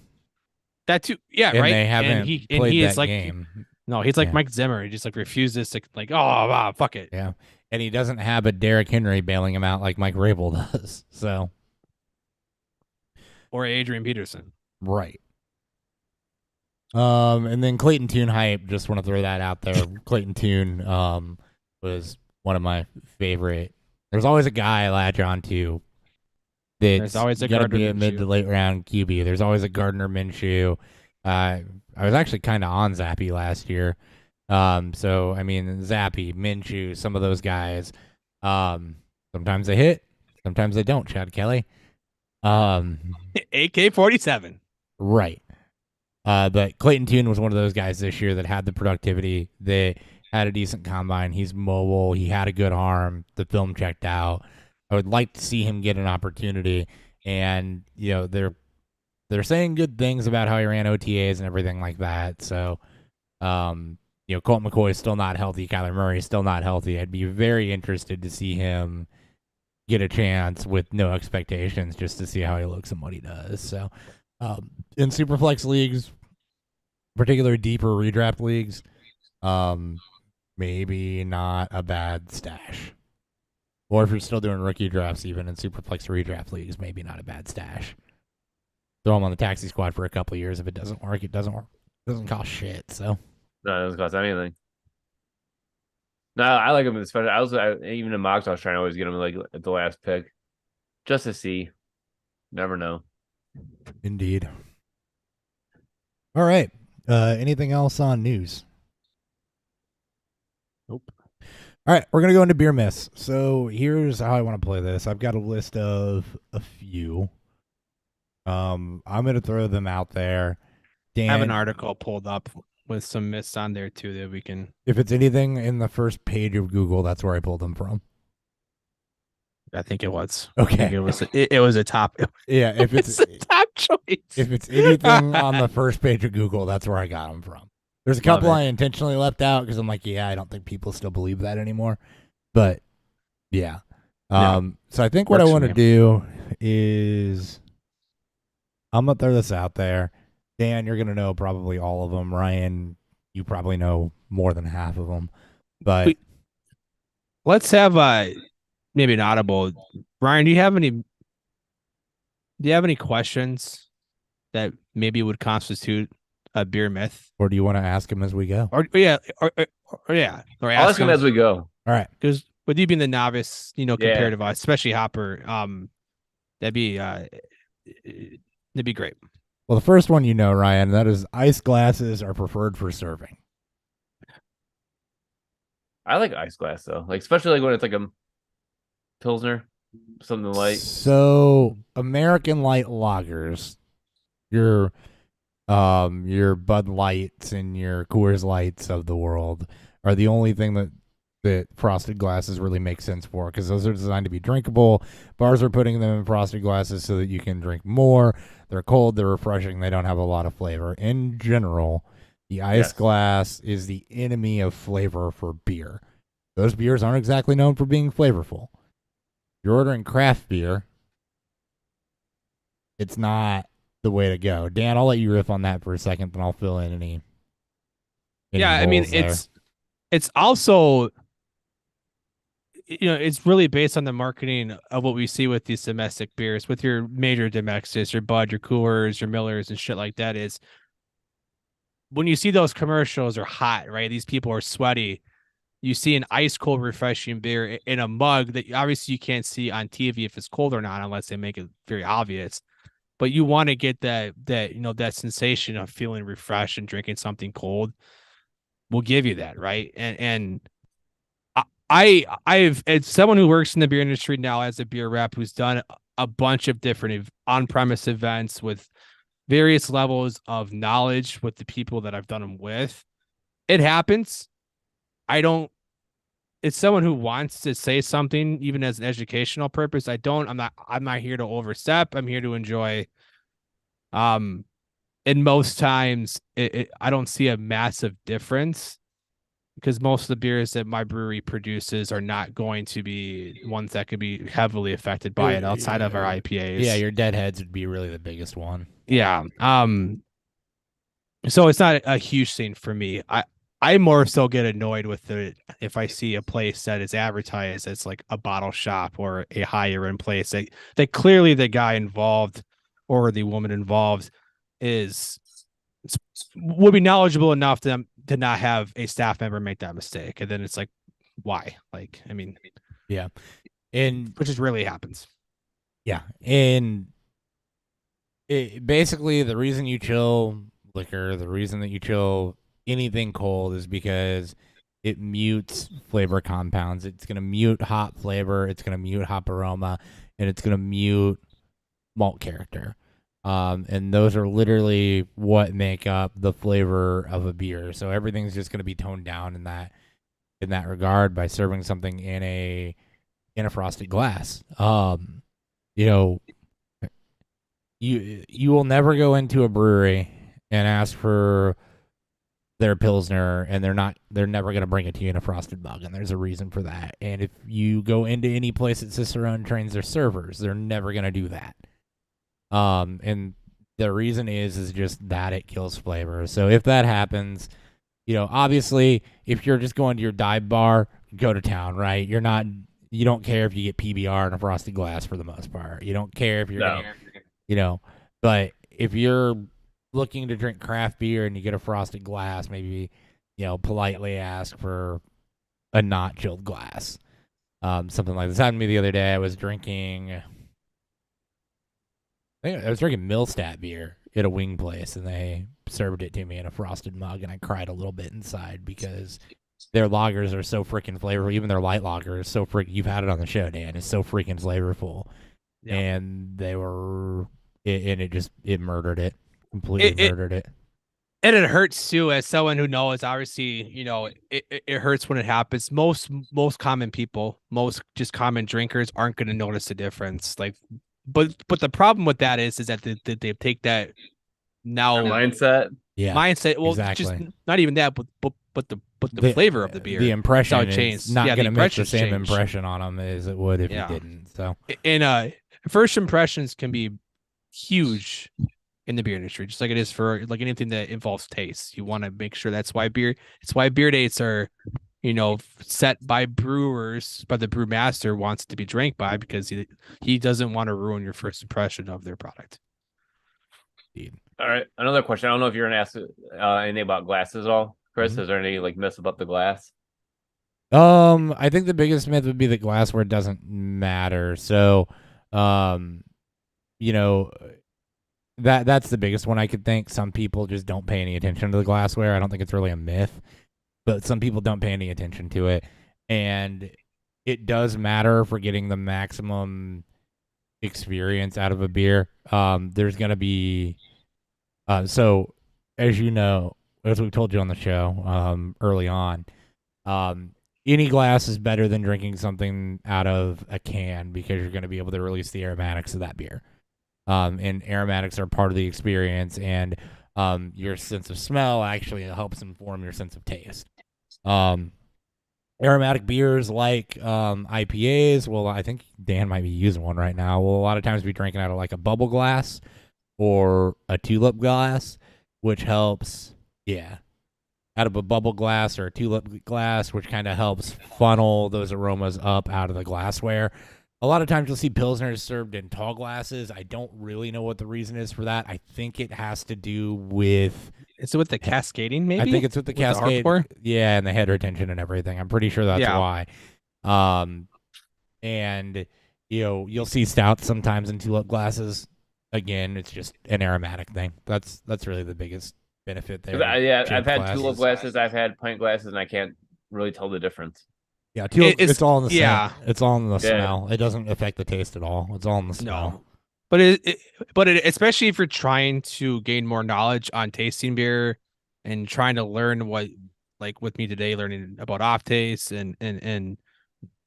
C: that too. Yeah,
A: and
C: right.
A: They haven't played
C: he is
A: that
C: like
A: game.
C: No, he's like Mike Zimmer. He just like refuses to like, oh wow, fuck it.
A: Yeah, and he doesn't have a Derrick Henry bailing him out like Mike Rabel does. So,
C: or Adrian Peterson,
A: right? And then Clayton Tune hype. Just want to throw that out there. Clayton Tune was one of my favorite. There's always a guy I latch on to. There's always a gonna be a mid to late round QB. There's always a Gardner Minshew. I was actually kind of on Zappy last year. So I mean Zappy, Minshew, some of those guys. Sometimes they hit, sometimes they don't. Chad Kelly.
C: AK-47.
A: Right. But Clayton Tune was one of those guys this year that had the productivity, that had a decent combine. He's mobile. He had a good arm. The film checked out. I would like to see him get an opportunity. And, they're saying good things about how he ran OTAs and everything like that. So, Colt McCoy is still not healthy. Kyler Murray is still not healthy. I'd be very interested to see him get a chance with no expectations just to see how he looks and what he does. So, in Superflex leagues, particularly deeper redraft leagues, maybe not a bad stash. Or if you're still doing rookie drafts, even in Superflex redraft leagues, maybe not a bad stash. Throw him on the taxi squad for a couple of years. If it doesn't work, it doesn't work. It doesn't cost shit. So
B: no, it doesn't cost anything. No, I like him especially. Even in mocks, I was trying to always get him like at the last pick, just to see. Never know.
A: Indeed. All right. Anything else on news?
C: Nope.
A: All right, we're going to go into beer myths. So here's how I want to play this. I've got a list of a few. I'm going to throw them out there. Dan,
C: I have an article pulled up with some myths on there too that we can.
A: If it's anything in the first page of Google, that's where I pulled them from.
C: I think it was.
A: Okay.
C: It was a top.
A: Yeah, if it's
C: a top choice.
A: If it's anything on the first page of Google, that's where I got them from. There's a couple I intentionally left out because I'm like, I don't think people still believe that anymore. But yeah. So I think what I want to do is I'm going to throw this out there. Dan, you're going to know probably all of them. Ryan, you probably know more than half of them. But
C: let's have maybe an audible. Ryan, do you have any questions that maybe would constitute a beer myth?
A: Or do you want to ask him as we go?
C: Or yeah. Or
B: I'll ask him as we go.
A: All right.
C: Because with you being the novice, compared to us, especially Hopper, that'd be great.
A: Well, the first one Ryan, that is ice glasses are preferred for serving.
B: I like ice glass though, like especially like when it's like a Pilsner, something light.
A: So American light lagers, your Bud Lights and your Coors Lights of the world are the only thing that frosted glasses really make sense for, because those are designed to be drinkable. Bars are putting them in frosted glasses so that you can drink more. They're cold, they're refreshing, they don't have a lot of flavor. In general, The ice
B: Yes.
A: glass is the enemy of flavor for beer. Those beers aren't exactly known for being flavorful. You're ordering craft beer, it's not the way to go. Dan, I'll let you riff on that for a second, then I'll fill in any
C: Yeah, I mean
A: holes there.
C: it's also, it's really based on the marketing of what we see with these domestic beers, with your major domestics, your Bud, your Coors, your Millers, and shit like that. Is when you see those commercials are hot, right? These people are sweaty. You see an ice cold, refreshing beer in a mug that obviously you can't see on TV if it's cold or not, unless they make it very obvious. But you want to get that sensation of feeling refreshed and drinking something cold. Will give you that, right? And I've, as someone who works in the beer industry now as a beer rep who's done a bunch of different on-premise events with various levels of knowledge with the people that I've done them with. It happens. It's someone who wants to say something even as an educational purpose. I'm not here to overstep. I'm here to enjoy. And most times I don't see a massive difference, because most of the beers that my brewery produces are not going to be ones that could be heavily affected by it outside of our IPAs.
A: Yeah, your deadheads would be really the biggest one.
C: Yeah. So it's not a huge thing for me. I more so get annoyed with it if I see a place that is advertised as like a bottle shop or a higher end place that clearly the guy involved or the woman involved would be knowledgeable enough to not have a staff member make that mistake. And then it's like, why? Like, I mean,
A: yeah. And
C: which just really happens.
A: Yeah. And basically the reason you chill liquor, the reason that you chill anything cold is because it mutes flavor compounds. It's going to mute hop flavor, it's going to mute hop aroma, and it's going to mute malt character. And those are literally what make up the flavor of a beer. So everything's just going to be toned down in that regard by serving something in a frosted glass. You will never go into a brewery and ask for their Pilsner, and they're never going to bring it to you in a frosted mug, and there's a reason for that. And if you go into any place that Cicerone trains their servers, they're never going to do that. And the reason is just that it kills flavor. So if that happens, obviously, if you're just going to your dive bar, go to town, right? You don't care if you get PBR in a frosted glass for the most part. You don't care if you're but if you're looking to drink craft beer and you get a frosted glass, maybe, politely ask for a not chilled glass. Something like this happened to me the other day. I was drinking Millstat beer at a wing place, and they served it to me in a frosted mug, and I cried a little bit inside because their lagers are so freaking flavorful. Even their light lager is so freaking. You've had it on the show, Dan. It's so freaking flavorful, yeah. And they were, and it murdered it, completely murdered it.
C: And it hurts too, as someone who knows. Obviously, it hurts when it happens. Most common people, most just common drinkers, aren't going to notice the difference. Like. But the problem with that is that they take that
B: mindset.
A: Yeah,
C: mindset. Well,
A: exactly.
C: Just not even that, but the flavor of the beer,
A: the impression
C: is
A: not going to make the same impression on them as it would if you didn't. So,
C: and first impressions can be huge in the beer industry, just like it is for like anything that involves taste. You want to make sure it's why beer dates are, set by brewers, but the brewmaster wants it to be drank by, because he doesn't want to ruin your first impression of their product.
B: All right, another question. I don't know if you're gonna ask anything about glasses at all, Chris. Is there any myths about the glass?
A: I think the biggest myth would be the glassware doesn't matter. So, that's the biggest one I could think. Some people just don't pay any attention to the glassware. I don't think it's really a myth, but some people don't pay any attention to it, and it does matter for getting the maximum experience out of a beer. There's going to be, so as you know, as we told you on the show early on, any glass is better than drinking something out of a can, because you're going to be able to release the aromatics of that beer. And aromatics are part of the experience, and your sense of smell actually helps inform your sense of taste. Aromatic beers like IPAs, well, I think Dan might be using one right now. Will a lot of times be drinking out of like a bubble glass or a tulip glass, which helps, out of a bubble glass or a tulip glass, which kind of helps funnel those aromas up out of the glassware. A lot of times you'll see Pilsners served in tall glasses. I don't really know what the reason is for that. I think it has to do with...
C: Is it with the cascading, maybe?
A: I think it's with the cascade. Yeah, and the head retention and everything. I'm pretty sure that's why. And, you'll see stouts sometimes in tulip glasses. Again, it's just an aromatic thing. That's really the biggest benefit there.
B: I've had tulip glasses, I've had pint glasses, and I can't really tell the difference.
A: Yeah, it's all in the scent. It's all in the smell. It doesn't affect the taste at all. It's all in the smell.
C: No. But it especially if you're trying to gain more knowledge on tasting beer and trying to learn what, like with me today, learning about off tastes and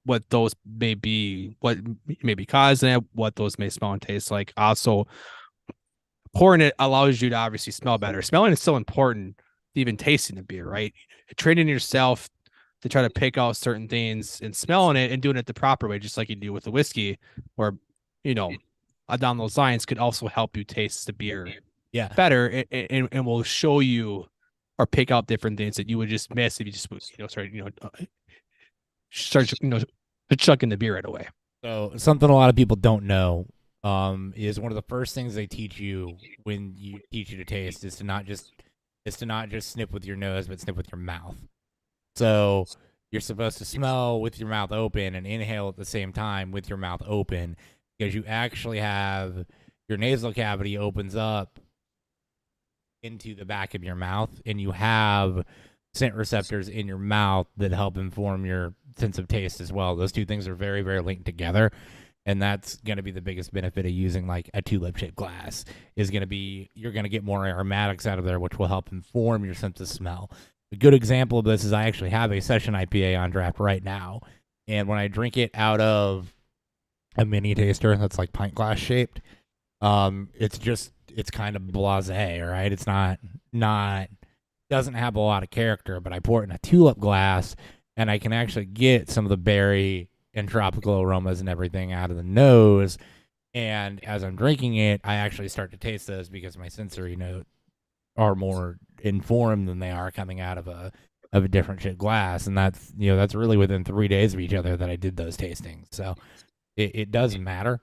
C: what those may be, what may be causing it, what those may smell and taste like. Also, pouring it allows you to obviously smell better. Smelling is so important to even tasting the beer, right? Training yourself to try to pick out certain things and smelling it and doing it the proper way, just like you do with the whiskey, or down those lines could also help you taste the beer better and will show you or pick out different things that you would just miss if you just start chucking the beer right away.
A: So something a lot of people don't know is one of the first things they teach you when you teach you to taste is to not just sniff with your nose, but sniff with your mouth. So you're supposed to smell with your mouth open and inhale at the same time with your mouth open, because you actually have your nasal cavity opens up into the back of your mouth, and you have scent receptors in your mouth that help inform your sense of taste as well. Those two things are very, very linked together, and that's going to be the biggest benefit of using like a tulip-shaped glass is going to be you're going to get more aromatics out of there, which will help inform your sense of smell. A good example of this is I actually have a session IPA on draft right now, and when I drink it out of a mini taster that's like pint glass shaped, it's kind of blasé, right? It's not doesn't have a lot of character, but I pour it in a tulip glass and I can actually get some of the berry and tropical aromas and everything out of the nose. And as I'm drinking it, I actually start to taste those because my sensory note are more informed than they are coming out of a different shaped glass. And that's really within 3 days of each other that I did those tastings. So it does matter.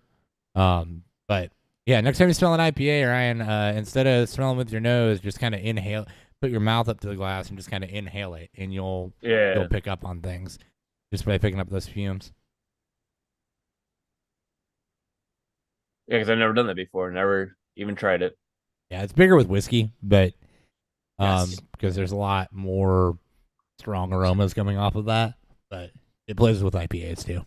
A: But yeah, next time you smell an IPA, Ryan, instead of smelling with your nose, just kind of inhale, put your mouth up to the glass and just kind of inhale it, and you'll pick up on things just by picking up those fumes.
B: Yeah, because I've never done that before. Never even tried it.
A: Yeah, it's bigger with whiskey, but because there's a lot more strong aromas coming off of that, but it plays with IPAs too.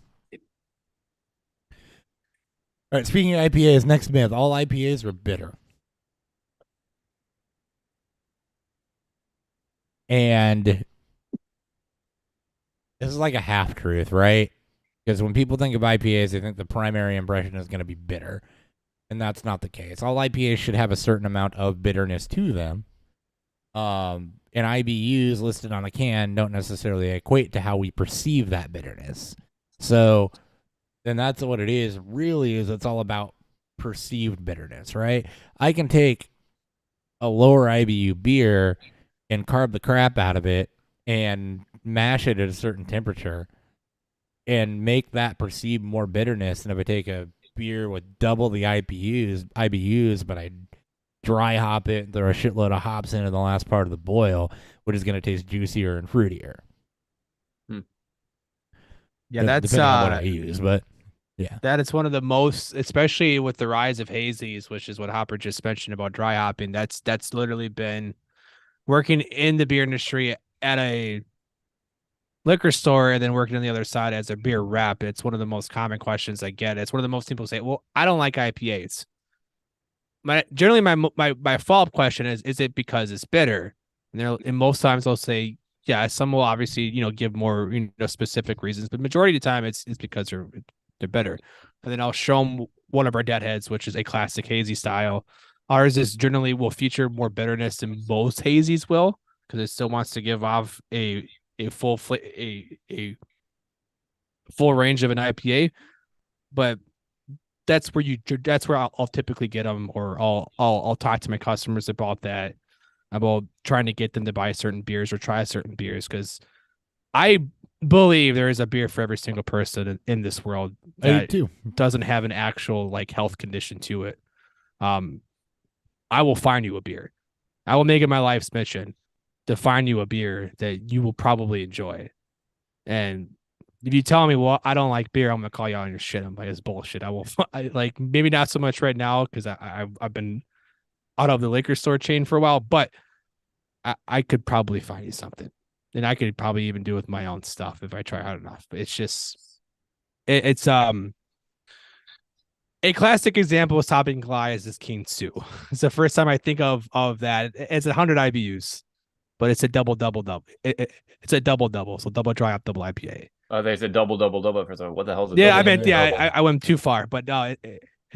A: All right, speaking of IPAs, next myth, all IPAs are bitter. And this is like a half-truth, right? Because when people think of IPAs, they think the primary impression is going to be bitter. And that's not the case. All IPAs should have a certain amount of bitterness to them. And IBUs listed on a can don't necessarily equate to how we perceive that bitterness. So then that's what it is. Really, is it's all about perceived bitterness, right? I can take a lower IBU beer and carb the crap out of it and mash it at a certain temperature and make that perceive more bitterness than if I take a beer with double the IBUs, but I dry hop it and throw a shitload of hops in the last part of the boil, which is going to taste juicier and fruitier.
C: Yeah, that's
A: depending on what I use, but yeah,
C: that is one of the most, especially with the rise of hazies, which is what Hopper just mentioned about dry hopping. That's literally been working in the beer industry at a liquor store and then working on the other side as a beer rep. It's one of the most common questions I get. It's one of the most people say, well, I don't like IPAs. Generally my follow-up question is it because it's bitter? And most times they'll say, yeah, some will obviously, give more, specific reasons, but majority of the time it's because they're bitter. And then I'll show them one of our deadheads, which is a classic hazy style. Ours is generally will feature more bitterness than most hazies will, because it still wants to give off a full a full range of an IPA. But that's where I'll typically get them, or I'll talk to my customers about that, about trying to get them to buy certain beers or try certain beers, because I believe there is a beer for every single person in this world
A: I do
C: that
A: too.
C: doesn't have an actual like health condition to it. I will find you a beer. I will make it my life's mission to find you a beer that you will probably enjoy. And if you tell me, well, I don't like beer, I'm gonna call you on your shit. I'm like, it's bullshit. Like maybe not so much right now because I've been out of the liquor store chain for a while, but I could probably find you something, and I could probably even do with my own stuff if I try hard enough. But it's just it's a classic example of topping Gly is this King Stew. It's the first time I think of that. It's 100 IBUs, but it's a double. It's a double, so double dry up, double IPA.
B: Oh, they said double for some. What the hell is a
C: Yeah,
B: double?
C: I meant
B: double?
C: I went too far, but no,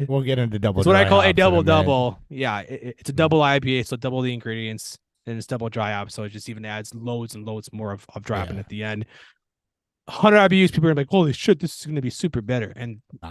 A: We'll get into double.
C: it's what I
A: dry
C: call a
A: hops in minute.
C: double. Yeah, it's a double IPA, so double the ingredients, and it's double dry up, so it just even adds loads and loads more of dry hopping at the end. 100 IBUs, people are like, holy shit, this is going to be super bitter, and it's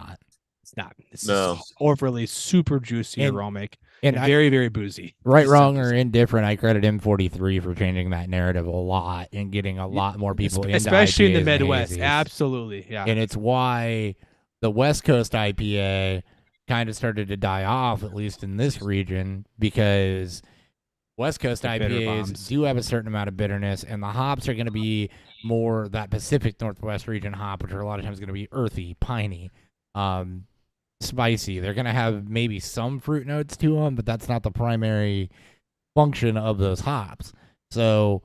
C: not. It's just overly super juicy, aromatic, and very, very boozy.
A: Right, wrong, or indifferent, I credit M43 for changing that narrative a lot and getting a lot more people into
C: especially in the
A: IPAs
C: Midwest.
A: and hazies.
C: Absolutely, yeah.
A: And it's why the West Coast IPA kind of started to die off, at least in this region, because West Coast IPAs do have a certain amount of bitterness, and the hops are going to be more that Pacific Northwest region hop, which are a lot of times going to be earthy, piney, spicy. They're going to have maybe some fruit notes to them, but that's not the primary function of those hops. So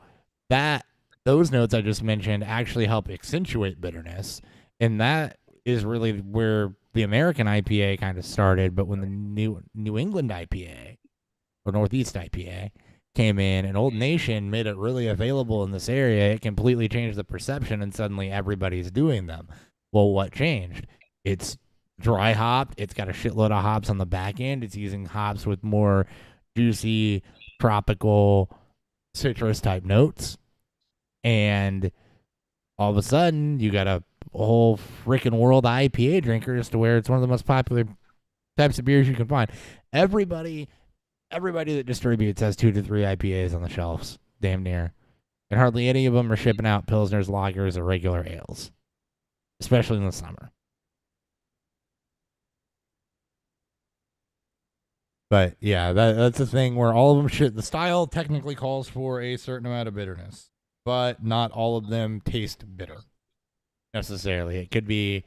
A: those notes I just mentioned actually help accentuate bitterness, and that is really where the American IPA kind of started. But when the New England IPA or Northeast IPA came in and Old Nation made it really available in this area, it completely changed the perception, and suddenly everybody's doing them. Well, what changed? It's dry hopped. It's got a shitload of hops on the back end. It's using hops with more juicy, tropical, citrus type notes. And all of a sudden, you got a whole freaking world of IPA drinkers to where it's one of the most popular types of beers you can find. Everybody that distributes has 2 to 3 IPAs on the shelves, damn near. And hardly any of them are shipping out Pilsners, lagers, or regular ales, especially in the summer. But yeah, that's the thing where all of them the style technically calls for a certain amount of bitterness, but not all of them taste bitter necessarily. It could be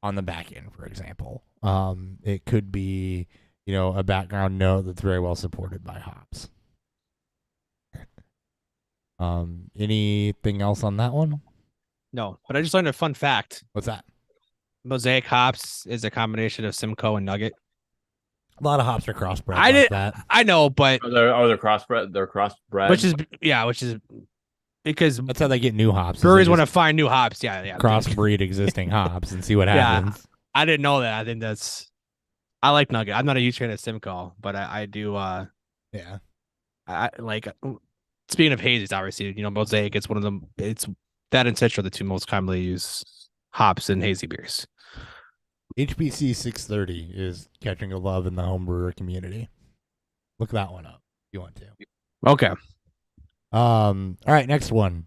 A: on the back end, for example. It could be, a background note that's very well supported by hops. Anything else on that one?
C: No, but I just learned a fun fact.
A: What's that?
C: Mosaic hops is a combination of Simcoe and Nugget.
A: A lot of hops are crossbred.
C: I know, but
B: they're crossbred. They're crossbred.
C: Which is because
A: that's how they get new hops.
C: Breweries want to find new hops. Yeah.
A: Crossbreed existing hops and see what happens.
C: Yeah, I didn't know that. I think I like Nugget. I'm not a huge fan of Simcoe, but I do.
A: Yeah.
C: I like. Speaking of hazies, obviously, Mosaic. It's one of them. It's that and Citra are the two most commonly used hops in hazy beers.
A: HBC 630 is catching a love in the home brewer community. Look that one up if you want to.
C: Okay.
A: All right, next one.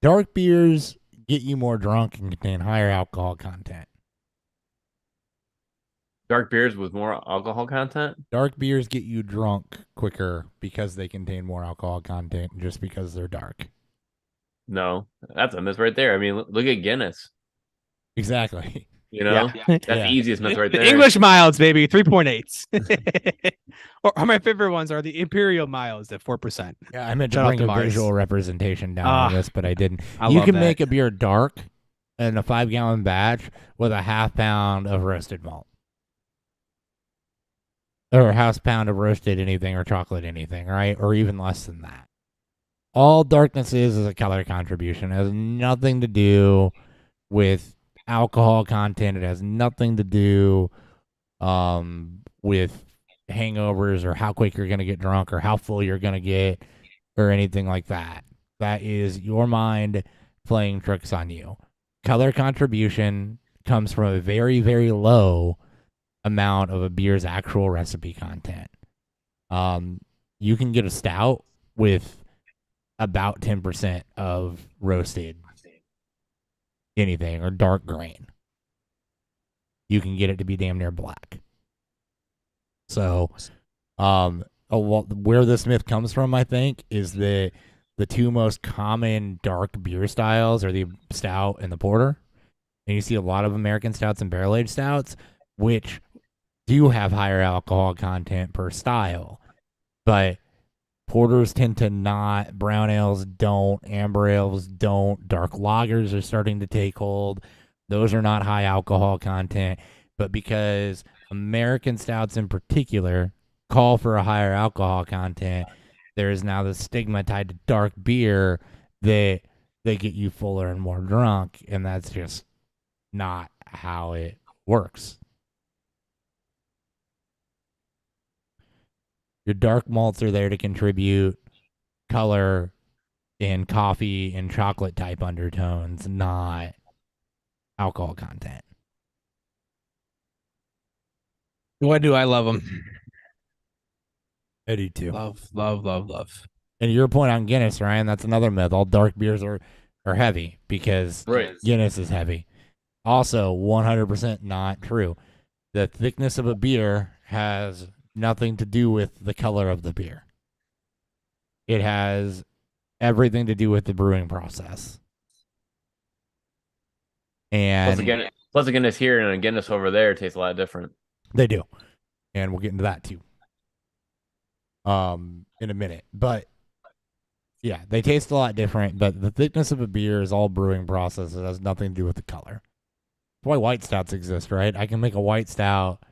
A: Dark beers get you more drunk and contain higher alcohol content.
B: Dark beers with more alcohol content?
A: Dark beers get you drunk quicker because they contain more alcohol content just because they're dark.
B: No, that's a myth right there. I mean, look at Guinness.
A: Exactly.
B: That's the easiest myth right there.
C: The English milds, baby, 3.8. Or my favorite ones are the Imperial milds at 4%.
A: Yeah, I meant to bring a visual representation down on this, but I didn't. You can make a beer dark in a 5-gallon batch with a half pound of roasted malt. Or a half pound of roasted anything or chocolate anything, right? Or even less than that. All darkness is a color contribution. It has nothing to do with alcohol content. It has nothing to do with hangovers or how quick you're going to get drunk or how full you're going to get or anything like that. That is your mind playing tricks on you. Color contribution comes from a very, very low amount of a beer's actual recipe content. You can get a stout with about 10% of roasted anything or dark grain. You can get it to be damn near black. So, where this myth comes from, I think, is that the two most common dark beer styles are the stout and the porter. And you see a lot of American stouts and barrel-aged stouts, which do have higher alcohol content per style. But porters tend to not, brown ales don't, amber ales don't, dark lagers are starting to take hold. Those are not high alcohol content. But because American stouts in particular call for a higher alcohol content, there is now the stigma tied to dark beer that they get you fuller and more drunk, and that's just not how it works. Your dark malts are there to contribute color and coffee and chocolate type undertones, not alcohol content.
C: Why do I love them?
A: I do too.
C: Love.
A: And your point on Guinness, Ryan, that's another myth. All dark beers are heavy because Guinness is heavy. Also, 100% not true. The thickness of a beer has nothing to do with the color of the beer. It has everything to do with the brewing process. And
B: plus a Guinness here and a Guinness over there tastes a lot different.
A: They do. And we'll get into that too. In a minute. But yeah, they taste a lot different, but the thickness of a beer is all brewing process. It has nothing to do with the color. That's why white stouts exist, right? I can make a white stout.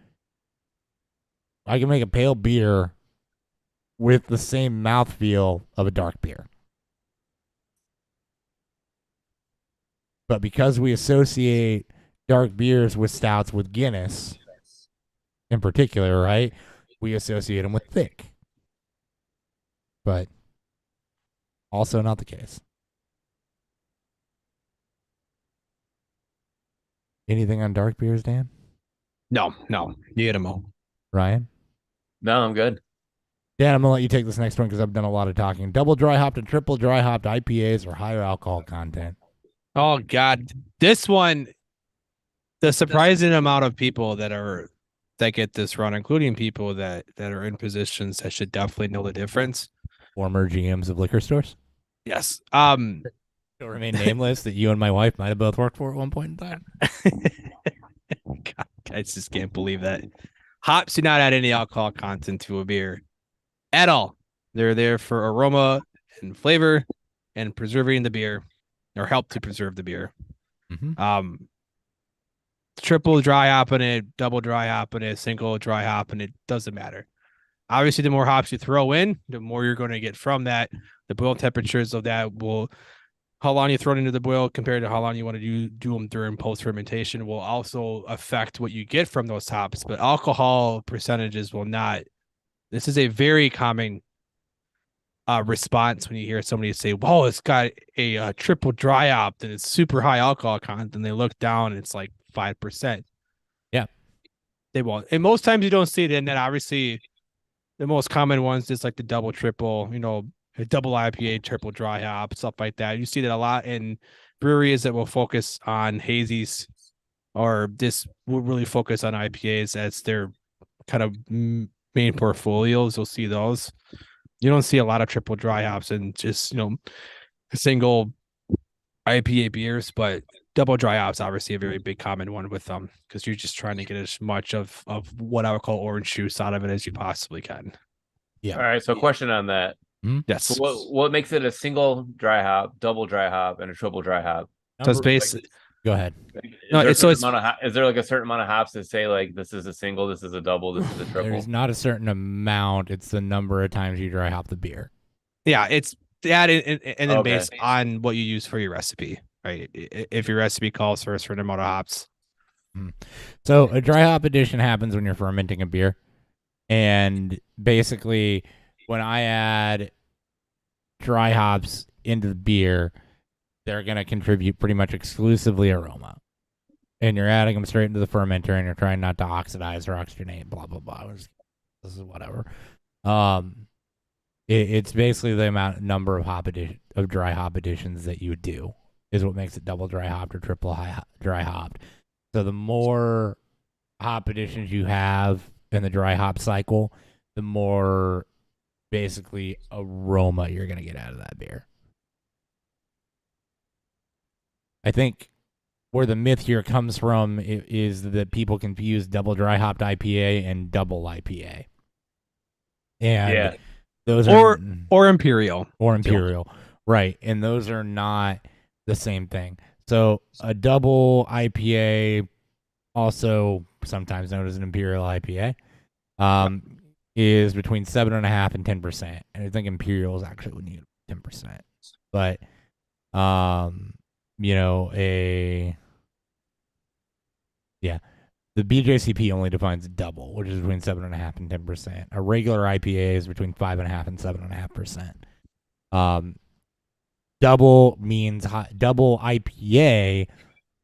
A: I can make a pale beer with the same mouthfeel of a dark beer. But because we associate dark beers with stouts with Guinness, in particular, right? We associate them with thick. But also not the case. Anything on dark beers, Dan?
C: No. You get them all.
A: Ryan?
B: No, I'm good.
A: Dan, I'm going to let you take this next one because I've done a lot of talking. Double dry hopped and triple dry hopped IPAs or higher alcohol content.
C: Oh, God. This one, the surprising amount of people that get this run, including people that are in positions that should definitely know the difference.
A: Former GMs of liquor stores?
C: Yes.
A: It'll remain nameless that you and my wife might have both worked for at one point in time.
C: God, I just can't believe that. Hops do not add any alcohol content to a beer at all. They're there for aroma and flavor and preserving the beer, or help to preserve the beer.
A: Mm-hmm.
C: Triple dry hop in it, double dry hop in it, single dry hop in it, doesn't matter. Obviously, the more hops you throw in, the more you're going to get from that. The boil temperatures of that will, how long you throw it into the boil compared to how long you want to do them during post fermentation will also affect what you get from those hops. But alcohol percentages will not. This is a very common response when you hear somebody say, "Whoa, it's got a triple dry hop and it's super high alcohol content." And they look down and it's like 5%.
A: Yeah,
C: they won't. And most times you don't see it. And then obviously, the most common ones is like the double, triple, a double IPA, triple dry hop, stuff like that. You see that a lot in breweries that will focus on hazies, or this will really focus on IPAs as their kind of main portfolios. You'll see those. You don't see a lot of triple dry hops and just, single IPA beers, but double dry hops obviously a very big common one with them because you're just trying to get as much of what I would call orange juice out of it as you possibly can.
B: Yeah. All right. So question on that.
C: Yes.
B: So what makes it a single dry hop, double dry hop, and a triple dry hop?
C: So it's basically.
A: Go ahead.
B: Is there like a certain amount of hops that say like this is a single, this is a double, this is a triple?
A: There's not a certain amount. It's the number of times you dry hop the beer.
C: Yeah, it's that and then based on what you use for your recipe, right? If your recipe calls for a certain amount of hops.
A: So a dry hop addition happens when you're fermenting a beer, And basically, when I add dry hops into the beer, they're going to contribute pretty much exclusively aroma. And you're adding them straight into the fermenter, and you're trying not to oxidize or oxygenate, blah, blah, blah. This is whatever. It's basically the number of dry hop additions that you would do is what makes it double dry hopped or triple dry hopped. So the more hop additions you have in the dry hop cycle, the more basically aroma you're going to get out of that beer. I think where the myth here comes from is that people confuse double dry hopped IPA and double IPA. And those
C: or Imperial.
A: Or Imperial. Right. And those are not the same thing. So a double IPA, also sometimes known as an Imperial IPA, is between 7.5% and 10%. And I think Imperial is actually when you get 10%. But the BJCP only defines double, which is between 7.5% and 10%. A regular IPA is between 5.5% and 7.5%. Double IPA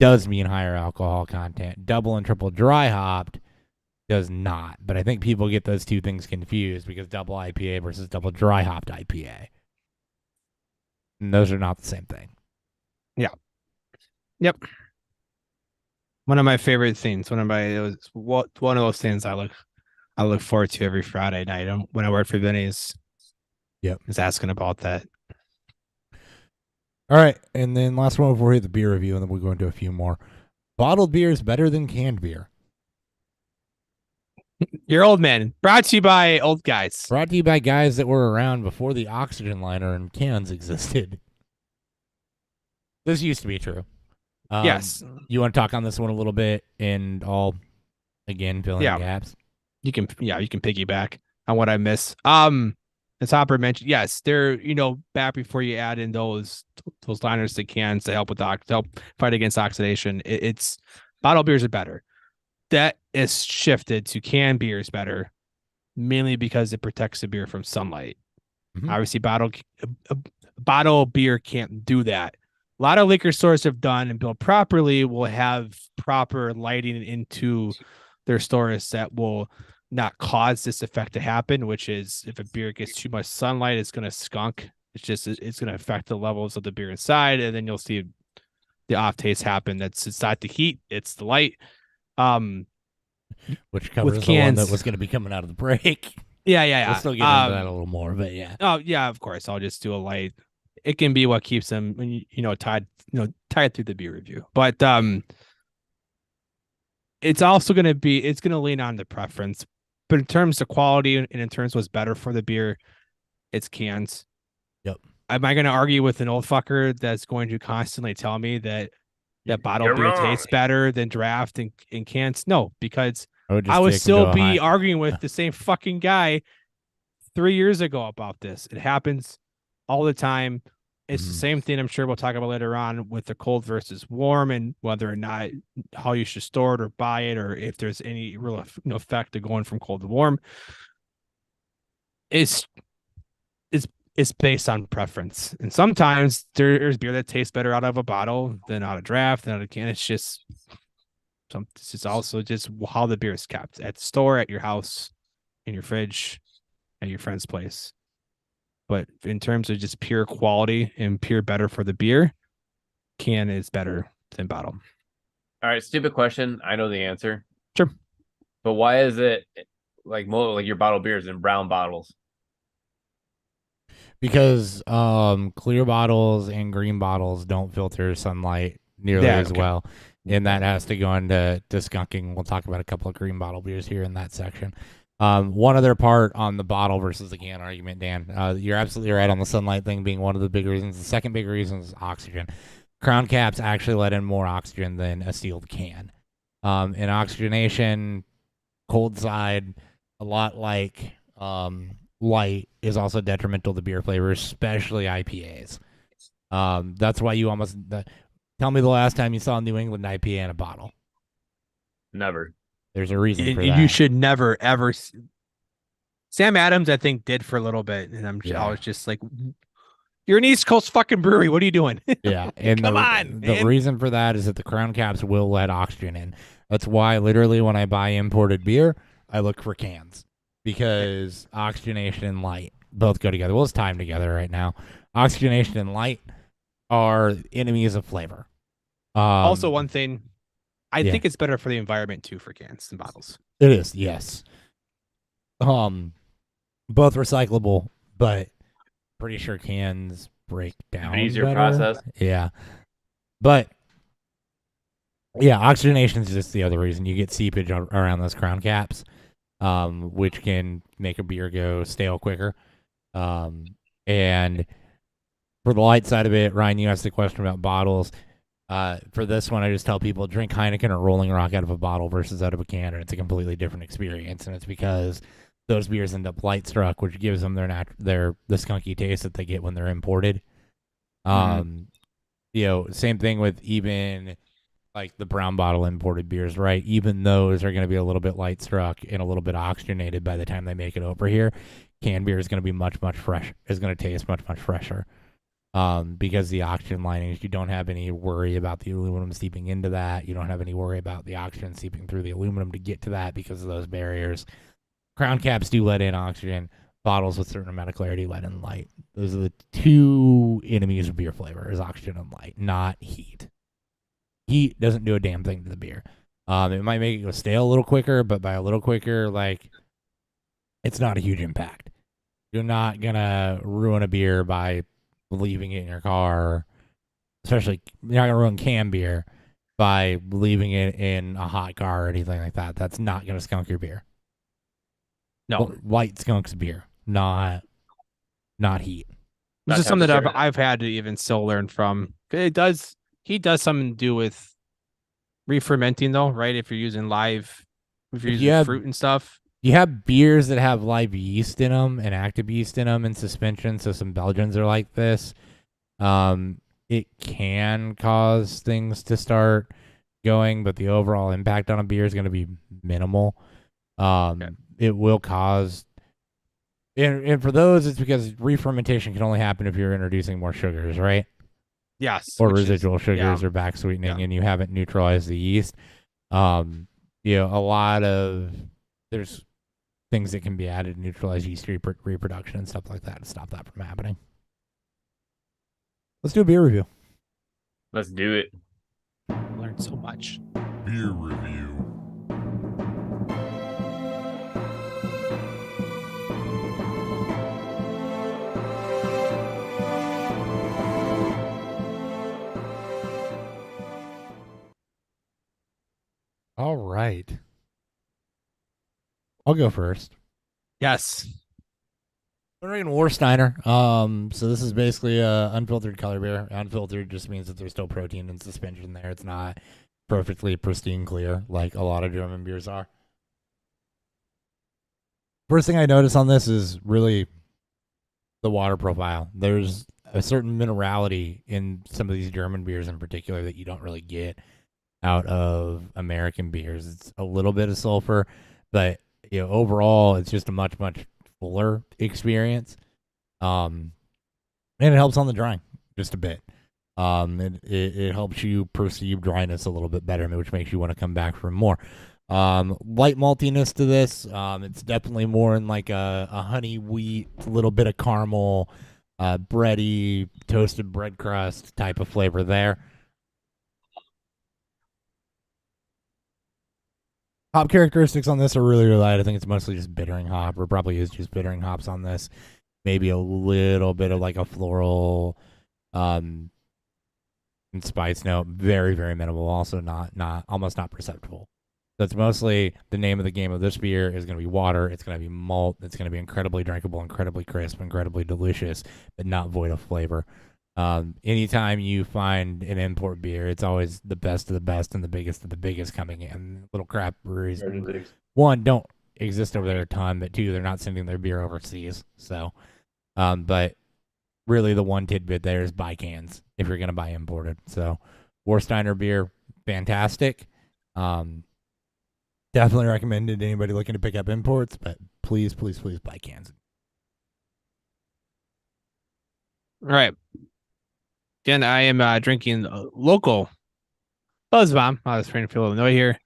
A: does mean higher alcohol content. Double and triple dry hopped does not. But I think people get those two things confused because double IPA versus double dry hopped IPA. And those are not the same thing.
C: Yeah. Yep. One of my favorite things. One of those things I look forward to every Friday night when I work for Vinny's.
A: Yep.
C: Is asking about that.
A: All right, and then last one before we hit the beer review, and then we'll go into a few more. Bottled beer is better than canned beer.
C: You're old man. Brought to you by old guys.
A: Brought to you by guys that were around before the oxygen liner and cans existed. This used to be true.
C: Yes.
A: You want to talk on this one a little bit, and I'll again fill in gaps.
C: You can piggyback on what I miss. As Hopper mentioned, yes, they're back before you add in those liners to cans to help fight against oxidation. It's bottled beers are better. That is shifted to canned beers better, mainly because it protects the beer from sunlight. Mm-hmm. Obviously, bottle beer can't do that. A lot of liquor stores have done and built properly will have proper lighting into their stores that will not cause this effect to happen, which is if a beer gets too much sunlight, it's going to skunk. It's going to affect the levels of the beer inside, and then you'll see the off taste happen. It's not the heat, it's the light.
A: Which covers the one that was going to be coming out of the break.
C: Yeah.
A: We'll still get into that a little more, but yeah.
C: Oh yeah, of course. I'll just do a light. It can be what keeps them when tied through the beer review. But it's also going to lean on the preference. But in terms of quality and in terms of what's better for the beer, it's cans.
A: Yep.
C: Am I going to argue with an old fucker that's going to constantly tell me that bottled beer tastes better than draft and cans? No, because I would still be arguing with the same fucking guy 3 years ago about this. It happens all the time. It's the same thing I'm sure we'll talk about later on with the cold versus warm and whether or not how you should store it or buy it or if there's any real effect of going from cold to warm. It's based on preference. And sometimes there's beer that tastes better out of a bottle than out of draft, than out of can. It's also just how the beer is kept at the store, at your house, in your fridge, at your friend's place. But in terms of just pure quality and pure better for the beer, can is better than bottle.
B: All right, stupid question. I know the answer.
C: Sure.
B: But why is it like your bottled beers in brown bottles?
A: Because clear bottles and green bottles don't filter sunlight nearly as well. And that has to go into skunking. We'll talk about a couple of green bottle beers here in that section. One other part on the bottle versus the can argument, Dan. You're absolutely right on the sunlight thing being one of the big reasons. The second big reason is oxygen. Crown caps actually let in more oxygen than a sealed can. And oxygenation, cold side, a lot like light, is also detrimental to beer flavor, especially IPAs. That's why you almost... tell me the last time you saw a New England IPA in a bottle.
B: Never.
A: There's a reason for that.
C: You should never, ever Sam Adams, I think, did for a little bit, and I was
A: Yeah.
C: just like, "You're an East Coast fucking brewery. What are you doing?"
A: Yeah, and
C: Come on,
A: the
C: man.
A: reason for that is that the crown caps will let oxygen in. That's why literally when I buy imported beer, I look for cans because oxygenation and light both go together. Well, let's tie them together right now. Oxygenation and light are enemies of flavor.
C: Also, one thing, I
A: yeah.
C: think it's better for the environment too for cans and bottles.
A: It is, yes. Both recyclable, but pretty sure cans break down
B: An easier
A: better.
B: process.
A: Yeah, but yeah, oxygenation is just the other reason you get seepage around those crown caps, which can make a beer go stale quicker. And for the light side of it, Ryan, you asked the question about bottles. For this one, I just tell people drink Heineken or Rolling Rock out of a bottle versus out of a can, and it's a completely different experience. And it's because those beers end up light struck, which gives them the skunky taste that they get when they're imported. Same thing with even like the brown bottle imported beers, right? Even those are going to be a little bit light struck and a little bit oxygenated by the time they make it over here. Canned beer is going to be much fresh. Is going to taste much fresher. Because the oxygen linings, you don't have any worry about the aluminum seeping into that. You don't have any worry about the oxygen seeping through the aluminum to get to that because of those barriers. Crown caps do let in oxygen. Bottles with a certain amount of clarity let in light. Those are the two enemies of beer flavor: is oxygen and light, not heat. Heat doesn't do a damn thing to the beer. It might make it go stale a little quicker, but by a little quicker, like, it's not a huge impact. You're not gonna ruin a beer by leaving it in your car, especially you're not gonna ruin canned beer by leaving it in a hot car or anything like that. That's not gonna skunk your beer.
C: No,
A: light skunks beer, not heat.
C: this is something that I've had to even still learn from. He does something to do with re-fermenting though, right? If you're using fruit and stuff.
A: You have beers that have live yeast in them and active yeast in them in suspension. So some Belgians are like this. It can cause things to start going, but the overall impact on a beer is going to be minimal. It will cause, and for those, it's because re-fermentation can only happen if you're introducing more sugars, right?
C: Yes.
A: Or residual sugars or back sweetening, and you haven't neutralized the yeast. A lot of there's things that can be added to neutralize yeast reproduction and stuff like that to stop that from happening. Let's do a beer review.
B: Let's do it.
C: I learned so much.
D: Beer review.
A: All right. I'll go first.
C: Yes.
A: I'm drinking Warsteiner. So this is basically a unfiltered color beer. Unfiltered just means that there's still protein and suspension there. It's not perfectly pristine clear like a lot of German beers are. First thing I notice on this is really the water profile. There's a certain minerality in some of these German beers in particular that you don't really get out of American beers. It's a little bit of sulfur, but overall it's just a much fuller experience. And it helps on the drying just a bit. It helps you perceive dryness a little bit better, which makes you want to come back for more. Light maltiness to this. It's definitely more in like a honey wheat, a little bit of caramel, bready, toasted bread crust type of flavor there. Hop characteristics on this are really light. I think it's mostly just bittering hop, or probably is just bittering hops on this. Maybe a little bit of like a floral and spice note. Very minimal. Also almost not perceptible. So it's mostly the name of the game of this beer is going to be water. It's going to be malt. It's going to be incredibly drinkable, incredibly crisp, incredibly delicious, but not void of flavor. Anytime you find an import beer, it's always the best of the best and the biggest of the biggest coming in. Little crap breweries, one, don't exist over there a ton, but two, they're not sending their beer overseas. So, but really the one tidbit there is buy cans if you're going to buy imported. So Warsteiner beer, fantastic. Definitely recommended to anybody looking to pick up imports, but please, please, please buy cans.
C: All right. Again, I am drinking local Buzz Bomb out of Springfield, Illinois here.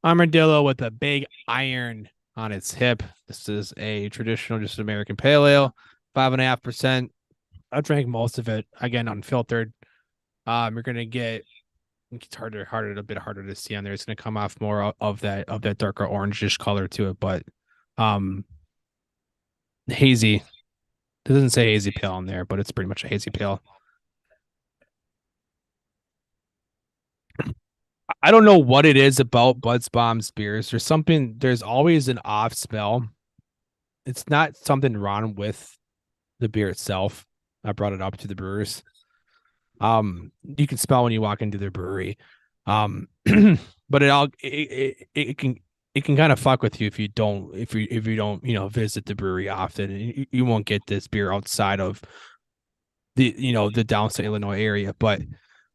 C: Armadillo with a big iron on its hip. This is a traditional, just American pale ale, 5.5%. I drank most of it, again, unfiltered. You're gonna get, it's a bit harder to see on there. It's gonna come off more of that darker orangish color to it, but hazy. It doesn't say hazy pale on there, but it's pretty much a hazy pale. I don't know what it is about Buzz Bomb's beers. There's always an off smell. It's not something wrong with the beer itself. I brought it up to the brewers. You can smell when you walk into their brewery. But it can kind of fuck with you if you don't visit the brewery often. You won't get this beer outside of the downstate Illinois area. But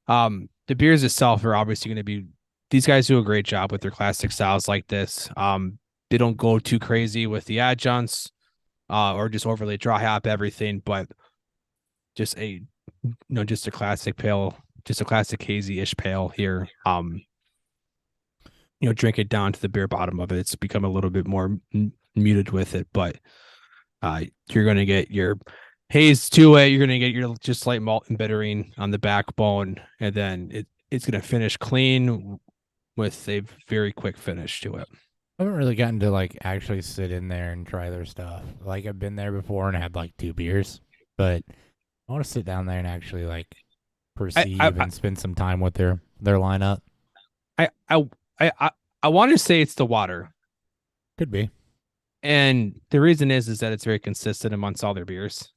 C: the beers itself are obviously going to be, these guys do a great job with their classic styles like this. They don't go too crazy with the adjuncts or just overly dry hop everything, but just a classic pale, just a classic hazy-ish pale here. Drink it down to the bare bottom of it. It's become a little bit more muted with it, but you're going to get your haze to it. You're going to get your just slight malt and bittering on the backbone, and then it's going to finish clean with a very quick finish to it.
A: I haven't really gotten to like actually sit in there and try their stuff. Like I've been there before and had like 2 beers, but I want to sit down there and actually like perceive and spend some time with their lineup.
C: I want to say it's the water.
A: Could be.
C: And the reason is that it's very consistent amongst all their beers.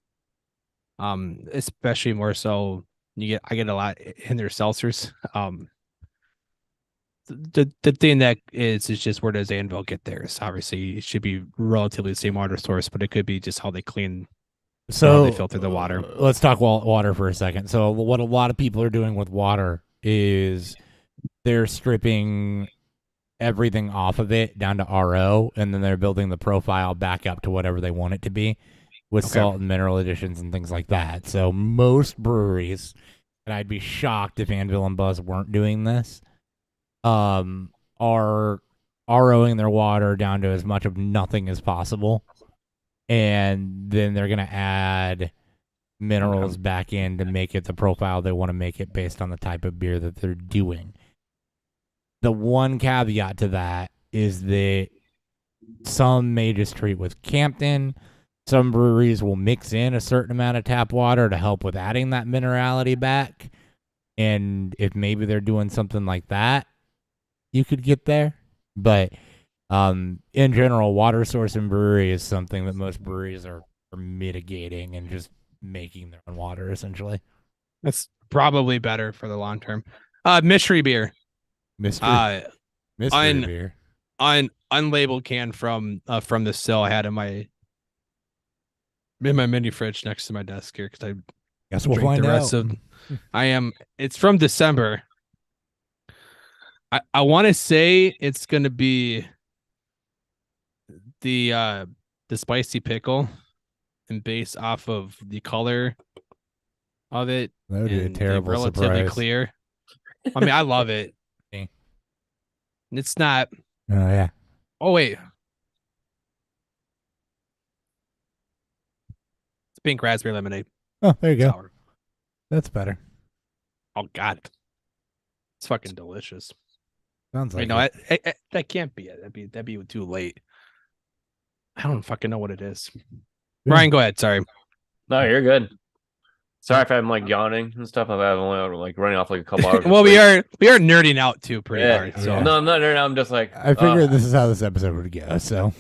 C: Especially more so I get a lot in their seltzers. The thing that is just, where does Anvil get theirs? Obviously it should be relatively the same water source, but it could be just how they clean, how they filter the water.
A: Let's talk water for a second. So what a lot of people are doing with water is they're stripping everything off of it down to RO, and then they're building the profile back up to whatever they want it to be with salt and mineral additions and things like that. So most breweries, and I'd be shocked if Anvil and Buzz weren't doing this, are ROing their water down to as much of nothing as possible, and then they're going to add minerals back in to make it the profile they want to make it based on the type of beer that they're doing. The one caveat to that is that some may just treat with Campton. Some breweries will mix in a certain amount of tap water to help with adding that minerality back. And if maybe they're doing something like that, you could get there. But in general, water source in brewery is something that most breweries are mitigating and just making their own water, essentially.
C: That's probably better for the long term. Mystery beer.
A: Mystery beer.
C: Unlabeled can from the still I had in my mini fridge next to my desk here, because I
A: guess we'll find out.
C: It's from December. I want to say it's gonna be the spicy pickle, and based off of the color of it,
A: that would be a terrible
C: relatively
A: surprise.
C: Clear. I mean, I love it. It's not.
A: Oh yeah.
C: Oh wait. It's pink raspberry lemonade.
A: Oh, there you go.
C: Sour.
A: That's better.
C: Oh God, it's fucking delicious.
A: Sounds like.
C: That can't be it. That'd be too late. I don't fucking know what it is. Ryan, go ahead. Sorry.
B: No, you're good. Sorry if I'm like yawning and stuff. I'm only like running off like a couple hours.
C: Well, we are nerding out too pretty hard. So
B: no, I'm not nerding out. I'm just like,
A: I figured this is how this episode would go. So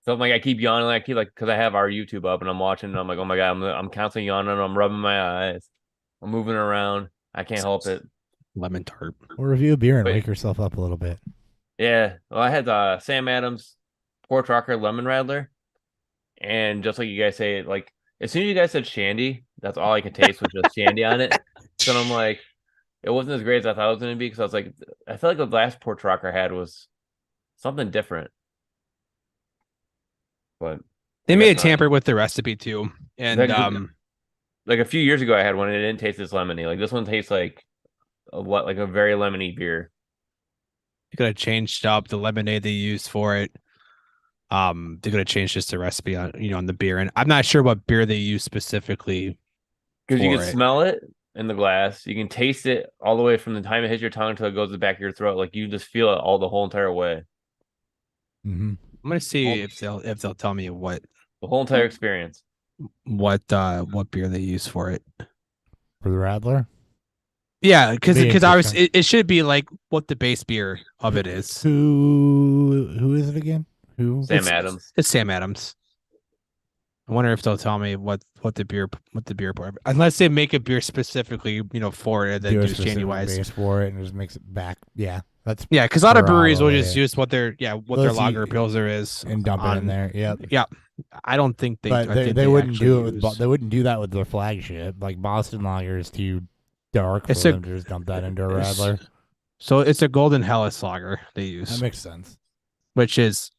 B: I'm like, I keep yawning. I keep because I have our YouTube up and I'm watching. And I'm like, oh my God, I'm constantly yawning. I'm rubbing my eyes. I'm moving around. I can't help it.
C: Lemon tart.
A: We'll review a beer and wake yourself up a little bit.
B: Yeah. Well, I had Sam Adams Port Rocker Lemon Rattler, and just like you guys say, like as soon as you guys said shandy, that's all I could taste was just shandy on it. So I'm like, it wasn't as great as I thought it was going to be, because I was like, I feel like the last Port Rocker I had was something different. but
C: They
B: I
C: may
B: guess
C: have
B: not.
C: tampered with the recipe too, and
B: Like a few years ago, I had one and it didn't taste as lemony. Like this one tastes like like a very lemony beer.
C: they could have changed up the lemonade they used for it. They could have changed just the recipe on on the beer, and I'm not sure what beer they use specifically
B: Because you
C: for
B: can
C: it.
B: smell it in the glass. You can taste it all the way from the time it hits your tongue until it goes to the back of your throat. Like you just feel it all the whole entire way.
A: Mm-hmm.
C: I'm gonna see if they'll tell me what
B: The whole entire experience.
C: what beer they use for it.
A: For the Radler?
C: Yeah,
A: Be
C: because obviously
A: interesting.
C: it should be like what the base beer of it is.
A: Who is it again? Who?
B: Sam Adams.
C: It's Sam Adams. I wonder if they'll tell me what the beer part, unless they make a beer specifically for it and then
A: Do a
C: do
A: specific
C: Januwise.
A: base for it and just makes it back. Yeah, that's
C: Yeah, because a lot of breweries will
A: probably
C: just
A: it.
C: use what their their
A: Let's see,
C: lager pilsner is
A: and dump it in
C: on-
A: there. Yep.
C: Yeah, I don't think they.
A: But
C: I
A: they,
C: think
A: they wouldn't
C: actually
A: do it with
C: use-
A: they wouldn't do that with their flagship. Like Boston Lager is too dark for
C: It's a-
A: them to just dump that into a
C: it's-
A: Radler.
C: So it's a Golden Hellas lager they
A: That
C: use,
A: makes sense.
C: which is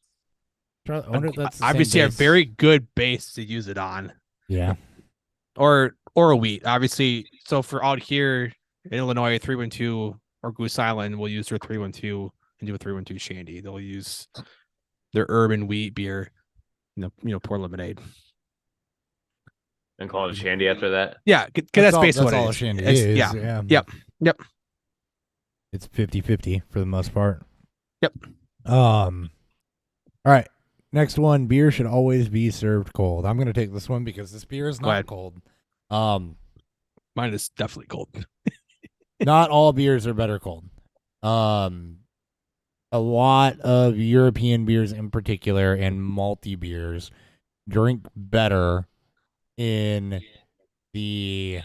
A: I wonder if that's the same
C: obviously a
A: base.
C: very good base to use it on,
A: Yeah.
C: or a wheat. Obviously, so for out here in Illinois, 312 or Goose Island will use their 312 and do a 312 shandy. They'll use their urban wheat beer, pour lemonade.
B: And call it a shandy after that.
C: Yeah, because that's basically
A: that's
C: what
A: all
C: it
A: a
C: is.
A: shandy
C: It's-
A: is.
C: Yeah,
A: Yeah.
C: Yep.
A: It's 50-50 for the most part.
C: Yep.
A: All right. Next one, beer should always be served cold. I'm gonna take this one because this beer is
C: Go
A: not
C: ahead.
A: cold.
C: Mine is definitely cold.
A: Not all beers are better cold. A lot of European beers in particular and malty beers drink better in the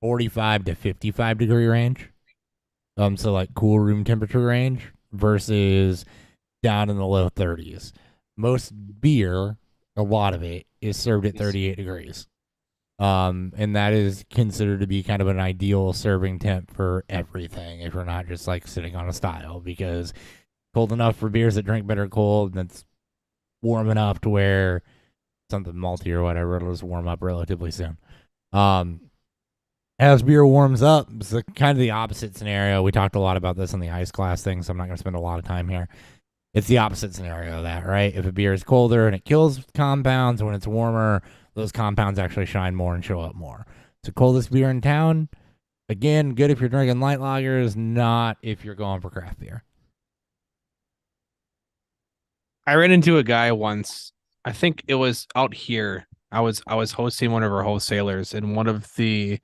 A: 45 to 55 degree range. So like cool room temperature range versus down in the low 30s. Most beer, a lot of it, is served at 38 degrees. And that is considered to be kind of an ideal serving temp for everything if you're not just like sitting on a style, because cold enough for beers that drink better cold, and it's warm enough to where something malty or whatever, it'll just warm up relatively soon. As beer warms up, it's kind of the opposite scenario. We talked a lot about this in the ice class thing, so I'm not going to spend a lot of time here. It's the opposite scenario of that, right? If a beer is colder and it kills compounds, when it's warmer, those compounds actually shine more and show up more. So coldest beer in town, again, good if you're drinking light lagers, not if you're going for craft beer.
C: I ran into a guy once. I think it was out here. I was hosting one of our wholesalers, and one of the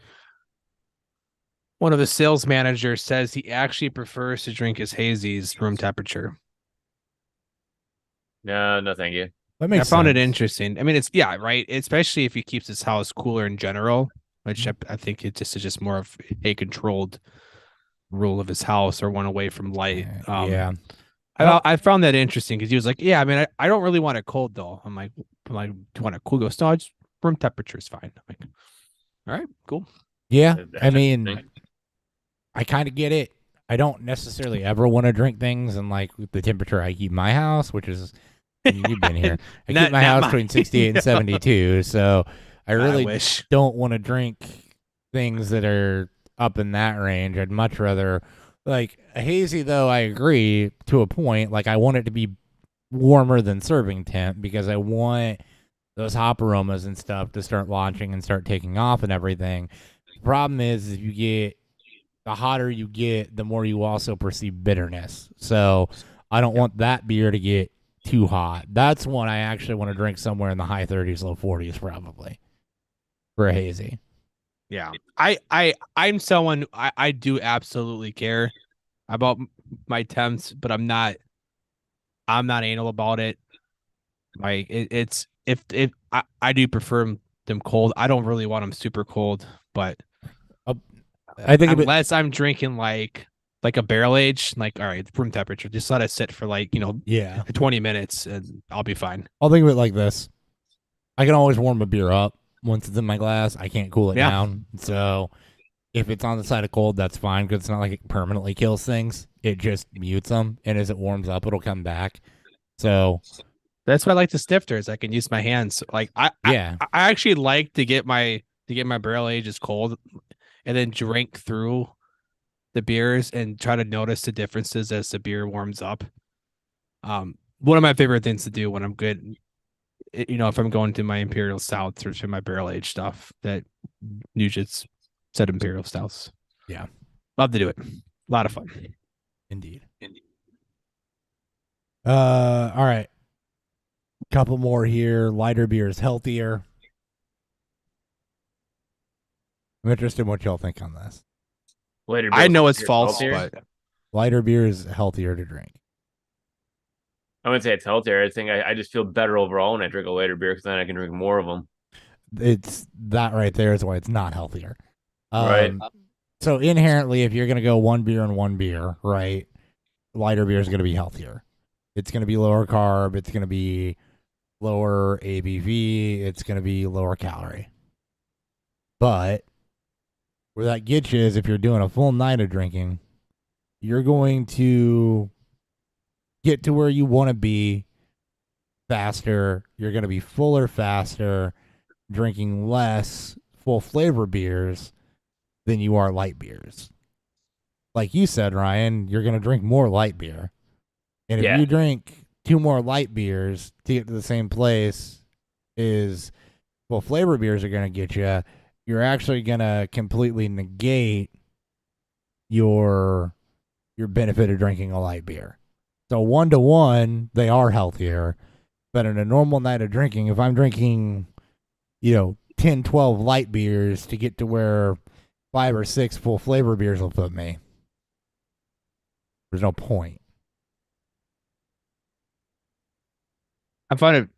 C: sales managers says he actually prefers to drink his hazies room temperature.
B: No, thank you.
A: That makes
C: I found
A: sense.
C: it interesting. I mean, it's right, especially if he keeps his house cooler in general, which I think it just is just more of a controlled rule of his house or one away from light.
A: Yeah.
C: I found that interesting because he was like, "Yeah, I mean, I don't really want it cold though." I'm like, do you want it cool? He goes, "No, just room temperature is fine." I'm like, "All right, cool."
A: Yeah.
B: That's
A: I mean,
B: interesting.
A: I kind of get it. I don't necessarily ever want to drink things in like the temperature I keep my house, which is, you've been here. I keep my house between 68 and 72. So I really
C: wish.
A: don't want to drink things that are up in that range. I'd much rather, like a hazy, though, I agree to a point. Like I want it to be warmer than serving temp because I want those hop aromas and stuff to start launching and start taking off and everything. The problem is you get, the hotter you get, the more you also perceive bitterness. So I don't want that beer to get too hot. That's one I actually want to drink somewhere in the high 30s, low 40s, probably for a hazy.
C: Yeah, I'm someone I do absolutely care about my temps, but I'm not anal about it. Like it's if I do prefer them cold. I don't really want them super cold, but
A: I think
C: unless I'm drinking like a barrel age, like all right, room temperature, just let it sit for like 20 minutes and I'll be fine.
A: I'll think of it like this: I can always warm a beer up once it's in my glass. I can't cool it down, so if it's on the side of cold, that's fine because it's not like it permanently kills things. It just mutes them, and as it warms up, it'll come back. So
C: That's why I like the stifters. I can use my hands. Like I actually like to get my barrel ages cold and then drink through the beers and try to notice the differences as the beer warms up. One of my favorite things to do when I'm good, if I'm going to my imperial stouts or to my barrel age stuff, that Nugent's said imperial stouts.
A: Yeah,
C: love to do it. A lot of fun.
A: Indeed. All right. Couple more here. Lighter beer is healthier. I'm interested in what y'all think on this.
B: Later,
C: I know it's false, but
A: lighter beer is healthier to drink.
B: I wouldn't say it's healthier. I think I just feel better overall when I drink a later beer because then I can drink more of them.
A: It's that right there is why it's not healthier.
B: Right.
A: So inherently, if you're going to go one beer and one beer, right, lighter beer is going to be healthier. It's going to be lower carb. It's going to be lower ABV. It's going to be lower calorie. But where that gets you is if you're doing a full night of drinking, you're going to get to where you want to be faster. You're going to be fuller faster, drinking less full flavor beers than you are light beers. Like you said, Ryan, you're going to drink more light beer. And if you drink 2 more light beers to get to the same place is full flavor beers are going to get you, you're actually going to completely negate your benefit of drinking a light beer. So 1-to-1, they are healthier. But in a normal night of drinking, if I'm drinking, 10, 12 light beers to get to where 5 or 6 full flavor beers will put me, there's no point.
C: I find it,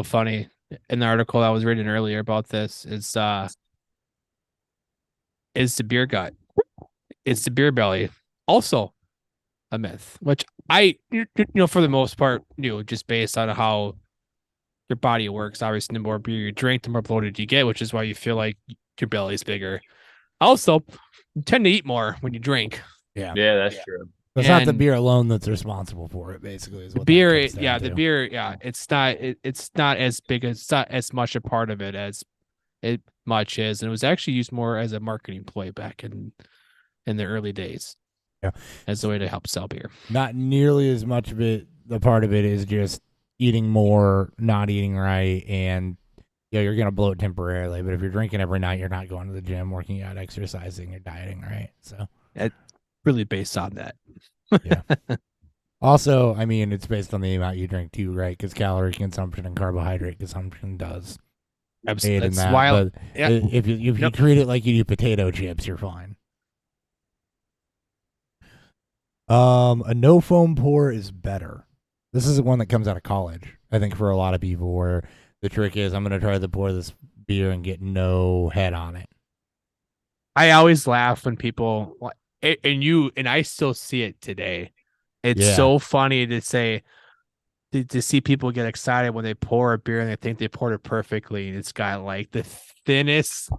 C: funny in the article I was reading earlier about this is the beer gut. It's the beer belly. Also a myth, which I, for the most part, just based on how your body works. Obviously, the more beer you drink, the more bloated you get, which is why you feel like your belly's bigger. Also, you tend to eat more when you drink.
B: Yeah, that's true.
A: It's not the beer alone that's responsible for it. Basically, is what
C: beer.
A: It's
C: not as big. It's not as much a part of it as it much is, and it was actually used more as a marketing ploy back in the early days.
A: Yeah,
C: as a way to help sell beer.
A: Not nearly as much of it. The part of it is just eating more, not eating right, and you're gonna bloat temporarily. But if you're drinking every night, you're not going to the gym, working out, exercising, or dieting, right? So
C: it's really based on that.
A: Yeah. Also, I mean, it's based on the amount you drink too, right? Because calorie consumption and carbohydrate consumption does aid in that. But if you treat it like you do potato chips, you're fine. A no foam pour is better. This is the one that comes out of college, I think, for a lot of people, where the trick is I'm going to try to pour this beer and get no head on it.
C: I always laugh when people, and I still see it today. It's so funny to say, to see people get excited when they pour a beer and they think they poured it perfectly, and it's got like the thinnest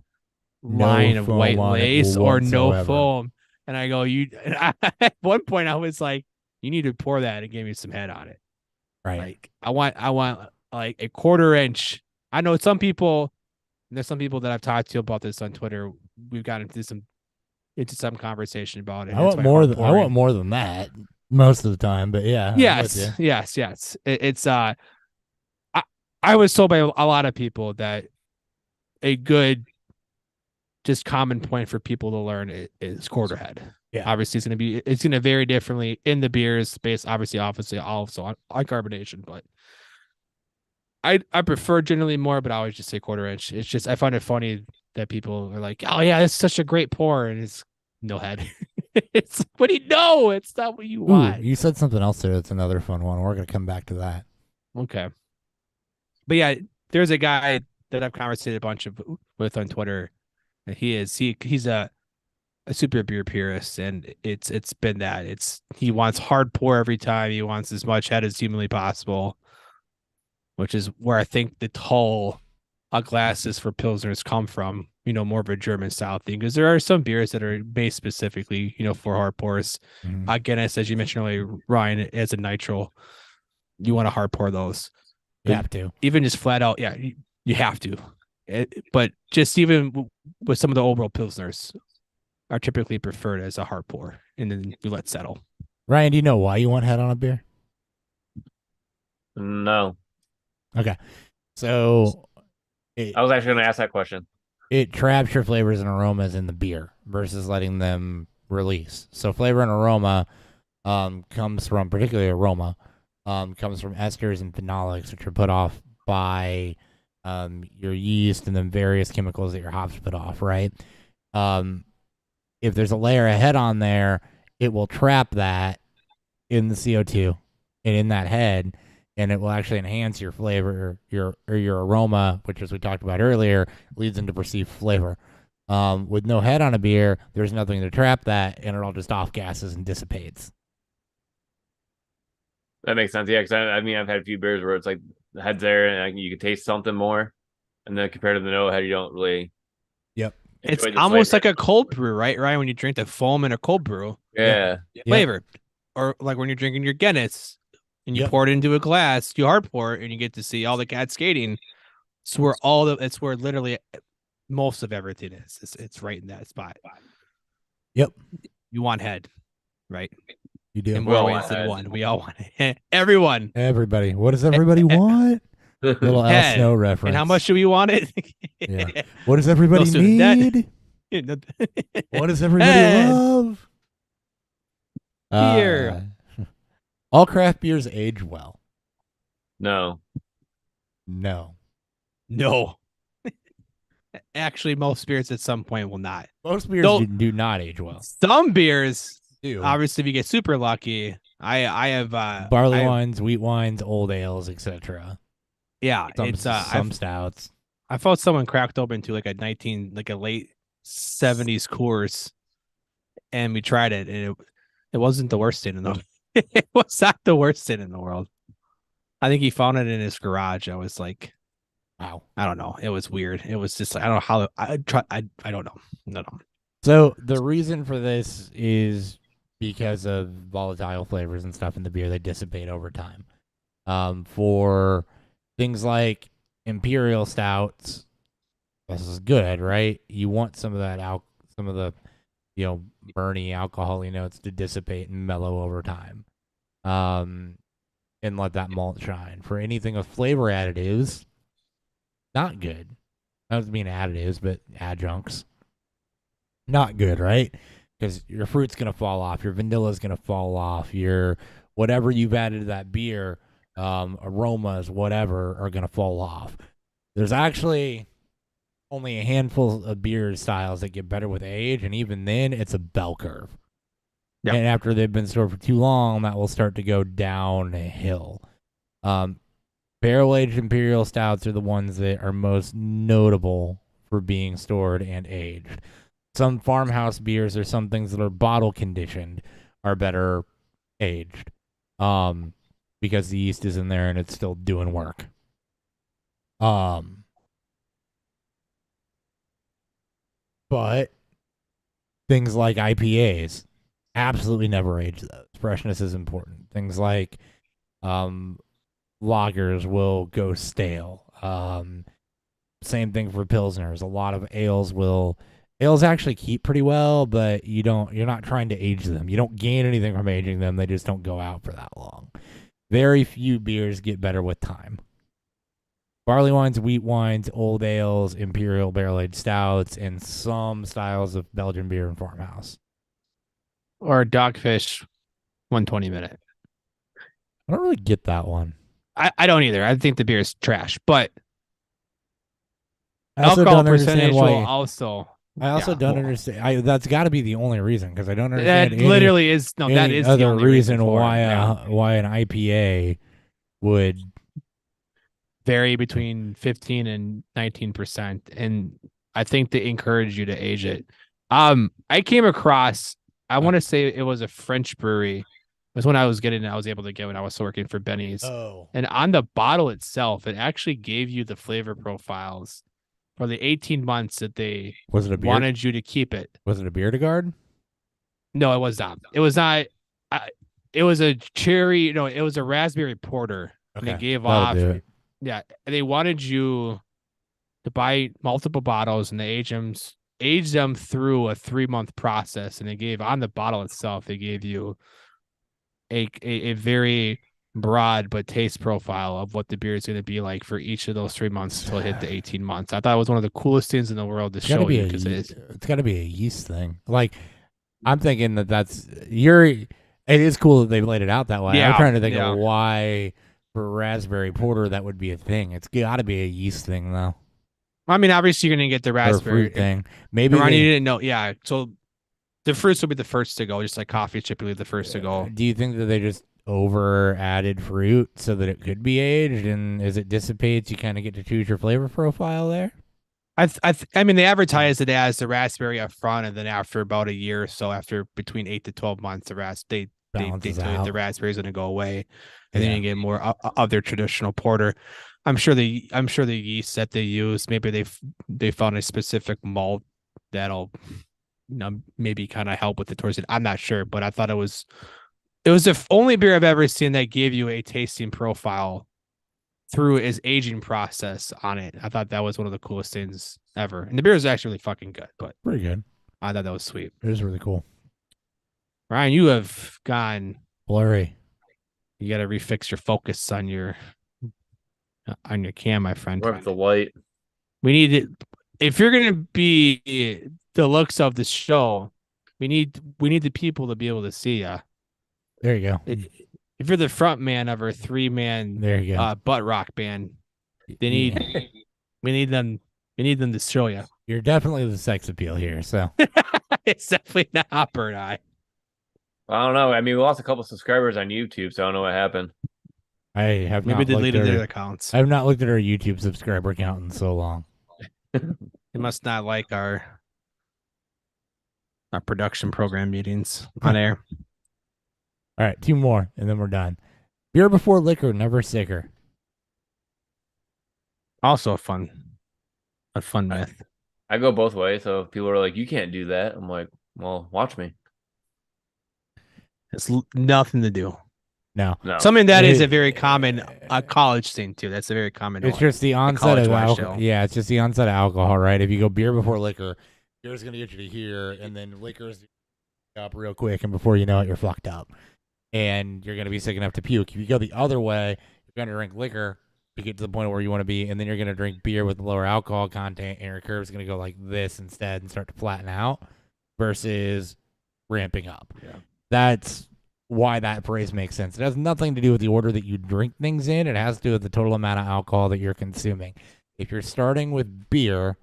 C: line of white lace or no foam. And I go, at one point I was like, you need to pour that and give me some head on it.
A: Right.
C: Like I want like a 1/4 inch. I know there's some people that I've talked to about this on Twitter. We've gotten into some conversation about it.
A: I want more than that most of the time, but yeah.
C: Yes. It's I was told by a lot of people that a good, just common point for people to learn is 1/4 head.
A: Yeah.
C: Obviously it's going to vary differently in the beers based obviously also on carbonation, but I prefer generally more, but I always just say 1/4 inch. It's just, I find it funny that people are like, oh yeah, it's such a great pour, and it's no head. It's not what you want.
A: You said something else there that's another fun one. We're going to come back to that.
C: Okay. But yeah, there's a guy that I've conversated a bunch with on Twitter. And he's a super beer purist, and it's been that. He wants hard pour every time. He wants as much head as humanly possible, which is where I think the tall glasses for Pilsners come from, more of a German style thing, because there are some beers that are made specifically, for hard pours.
A: Mm-hmm.
C: Guinness, as you mentioned earlier, Ryan, as a nitro, you want to hard pour those.
A: Have to.
C: Even just flat out, yeah, you have to. But just even with some of the old world pilsners are typically preferred as a hard pour, and then you let settle.
A: Ryan, do you know why you want head on a beer?
B: No,
A: Okay. So
B: I was actually going to ask that question.
A: it traps your flavors and aromas in the beer versus letting them release. So flavor and aroma comes from, particularly aroma, comes from esters and phenolics, which are put off by your yeast and then various chemicals that your hops put off, right? If there's a layer of head on there, it will trap that in the CO2 and in that head, and it will actually enhance your flavor, your aroma, which, as we talked about earlier, leads into perceived flavor. With no head on a beer, there's nothing to trap that, and it all just off gases and dissipates.
B: That makes sense. Yeah, because I mean, I've had a few beers where it's like the head's there and you can taste something more, and then compared to the no head, you don't really.
A: Yep.
C: It's
B: enjoy the
C: almost
B: flavor.
C: like a cold brew, right? Ryan, when you drink the foam in a cold brew,
B: Yeah.
C: flavor, or like when you're drinking your Guinness and you
A: Yep.
C: pour it into a glass, you hard pour it, and you get to see all the cats skating. It's where it's where literally most of everything is. It's right in that spot.
A: Yep.
C: You want head, right?
A: You do.
C: In
B: We all
C: more
B: want
C: ways than
B: head.
C: one. We all want it. Everyone.
A: Everybody. What does everybody want? Little Al
C: Head.
A: Snow reference.
C: And how much do we want it?
A: Yeah. What does everybody
C: No sooner that-
A: need? What does everybody
C: Head.
A: love?
C: Beer.
A: All craft beers age well.
B: No.
A: No.
C: No. Actually, most spirits at some point will not.
A: Most beers do not age well.
C: Some beers,
A: Do.
C: obviously, if you get super lucky, I have
A: Barley
C: I have-
A: wines, wheat wines, old ales, etc.
C: Yeah,
A: Some,
C: it's
A: some stouts.
C: I felt someone cracked open to like a late 70s Coors, and we tried it, and it wasn't the worst thing in the it was not the worst thing in the world. I think he found it in his garage. I was like,
A: Wow.
C: I don't know. It was weird. It was just like, I don't know how I don't know. No.
A: So the reason for this is because of volatile flavors and stuff in the beer that dissipate over time. For things like imperial stouts, this is good, right? You want some of that some of the burny alcohol notes to dissipate and mellow over time, and let that malt shine. For anything with flavor additives, not good. I don't mean additives, but adjuncts. Not good, right? Because your fruit's going to fall off. Your vanilla's going to fall off. Your whatever you've added to that beer, aromas, whatever, are going to fall off. There's actually only a handful of beer styles that get better with age, and even then, it's a bell curve.
C: Yep.
A: And after they've been stored for too long, that will start to go downhill. Barrel-aged imperial stouts are the ones that are most notable for being stored and aged. Some farmhouse beers or some things that are bottle conditioned are better aged, because the yeast is in there and it's still doing work. But things like IPAs, absolutely never age those. Freshness is important. Things like lagers will go stale. Same thing for pilsners. A lot of ales actually keep pretty well, but you're not trying to age them. You don't gain anything from aging them. They just don't go out for that long. Very few beers get better with time. Barley wines, wheat wines, old ales, imperial barrel-aged stouts, and some styles of Belgian beer and farmhouse.
C: Or Dogfish 120 minute.
A: I don't really get that one.
C: I don't either. I think the beer is trash, but
A: I also
C: alcohol
A: don't understand
C: percentage will
A: why.
C: also.
A: I also
C: yeah,
A: don't
C: well,
A: understand. That's got to be the only reason, because I don't
C: That
A: understand. any,
C: literally is no. That
A: any
C: is
A: other
C: the only
A: reason
C: for
A: why
C: it, yeah.
A: why an IPA would
C: Vary between 15 and 19%, and I think they encourage you to age it. I came across. I want to say it was a French brewery. It was when I was able to get when I was working for Benny's.
A: Oh.
C: And on the bottle itself, it actually gave you the flavor profiles for the 18 months that they
A: Was it a beer?
C: wanted you to keep it.
A: Was it a beer to guard?
C: No, it was not. It was not. It was a cherry. No, it was a raspberry porter. And
A: Okay,
C: it gave
A: that'll
C: off
A: do it.
C: Yeah, they wanted you to buy multiple bottles and they age them through a 3-month process, and they gave on the bottle itself, they gave you a very broad but taste profile of what the beer is going to be like for each of those 3 months until it hit the 18 months. I thought it was one of the coolest things in the world to show you because
A: it's got to be a yeast thing. Like I'm thinking it is cool that they laid it out that way.
C: Yeah,
A: I'm trying to think of why for raspberry porter that would be a thing. It's got to be a yeast thing though.
C: I mean, obviously you're going to get the raspberry
A: fruit thing. Maybe
C: Ronnie didn't know. Yeah, so the fruits will be the first to go, just like coffee is typically the first to go.
A: Do you think that they just over added fruit so that it could be aged, and as it dissipates, you kind of get to choose your flavor profile there?
C: I mean, they advertised it as the raspberry up front, and then after about a year or so, after between 8 to 12 months, they tell you the raspberry is going to go away, and then you get more of their traditional porter. I'm sure the yeast that they use, maybe they found a specific malt that'll maybe kind of help with the towards it. I'm not sure, but I thought it was the only beer I've ever seen that gave you a tasting profile through its aging process on it. I thought that was one of the coolest things ever. And the beer is actually really fucking good, but
A: pretty good.
C: I thought that was sweet.
A: It is really cool.
C: Ryan, you have gone
A: blurry.
C: You got to refix your focus on your cam, my friend.
B: Work the light.
C: We need it. If you're gonna be the looks of the show, we need the people to be able to see you.
A: There you go.
C: If you're the front man of our 3-man
A: there you go.
C: Butt rock band, we need them to show you.
A: You're definitely the sex appeal here, so
C: it's definitely not Bird Eye.
B: I don't know. I mean, we lost a couple subscribers on YouTube, so I don't know what happened.
A: I have
C: maybe they deleted their accounts.
A: I have not looked at our YouTube subscriber count in so long.
C: They must not like our production program meetings on air.
A: All right, 2 more, and then we're done. Beer before liquor, never sicker.
C: Also a fun myth.
B: I go both ways, so if people are like, you can't do that, I'm like, well, watch me.
C: It's nothing to do.
A: No.
C: Something that is a very common college thing too. That's a very common.
A: It's just the onset of alcohol. Yeah, it's just the onset of alcohol, right? If you go beer before liquor, beer's gonna get you to here, and then liquor's up real quick, and before you know it, you're fucked up, and you're gonna be sick enough to puke. If you go the other way, you're gonna drink liquor to get to the point where you want to be, and then you're gonna drink beer with lower alcohol content, and your curve's gonna go like this instead and start to flatten out, versus ramping up.
B: Yeah.
A: That's why that phrase makes sense. It has nothing to do with the order that you drink things in. It has to do with the total amount of alcohol that you're consuming. If you're starting with beer,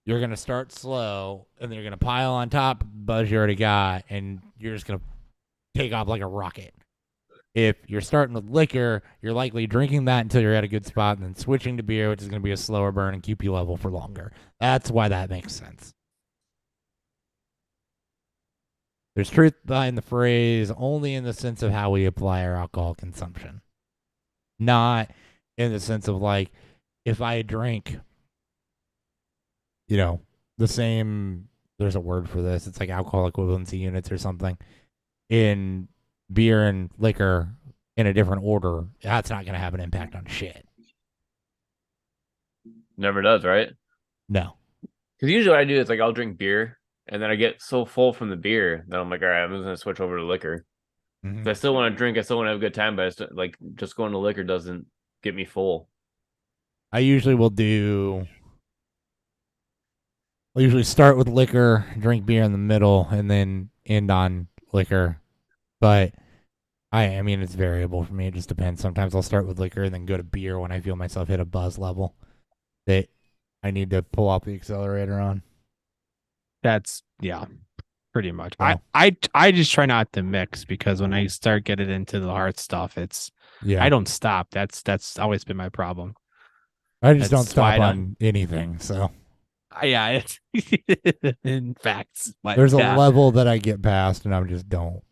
A: you're going to start slow, and then you're going to pile on top buzz you already got, and you're just going to take off like a rocket. If you're starting with liquor, you're likely drinking that until you're at a good spot, and then switching to beer, which is going to be a slower burn and keep you level for longer. That's why that makes sense. There's truth behind the phrase only in the sense of how we apply our alcohol consumption. Not in the sense of like, if I drink, the same, there's a word for this. It's like alcohol equivalency units or something. In beer and liquor in a different order, that's not going to have an impact on shit.
B: Never does, right?
A: No.
B: Because usually what I do is like I'll drink beer, and then I get so full from the beer that I'm like, all right, I'm just going to switch over to liquor. Mm-hmm. I still want to drink. I still want to have a good time, but just going to liquor doesn't get me full.
A: I usually start with liquor, drink beer in the middle, and then end on liquor. But I mean, it's variable for me. It just depends. Sometimes I'll start with liquor and then go to beer when I feel myself hit a buzz level that I need to pull off the accelerator on.
C: That's pretty much. Oh. I just try not to mix, because when I start getting into the hard stuff, I don't stop. That's always been my problem.
A: I just don't stop on anything. So
C: yeah, it's in fact,
A: there's a level that I get past, and I just don't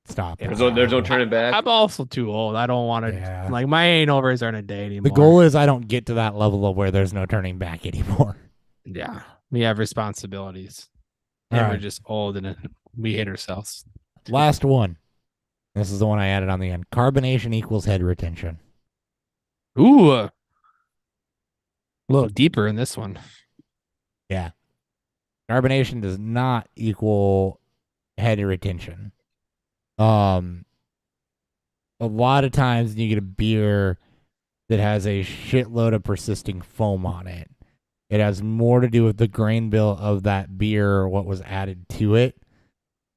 A: stop.
B: Yeah, there's no turning back.
C: I'm also too old. I don't want to like my hangovers aren't a day anymore.
A: The goal is I don't get to that level of where there's no turning back anymore.
C: Yeah. We have responsibilities. And we're just old, and we hate ourselves.
A: Last one. This is the one I added on the end. Carbonation equals head retention.
C: Ooh. A little deeper in this one.
A: Yeah. Carbonation does not equal head retention. A lot of times you get a beer that has a shitload of persisting foam on it. It has more to do with the grain bill of that beer or what was added to it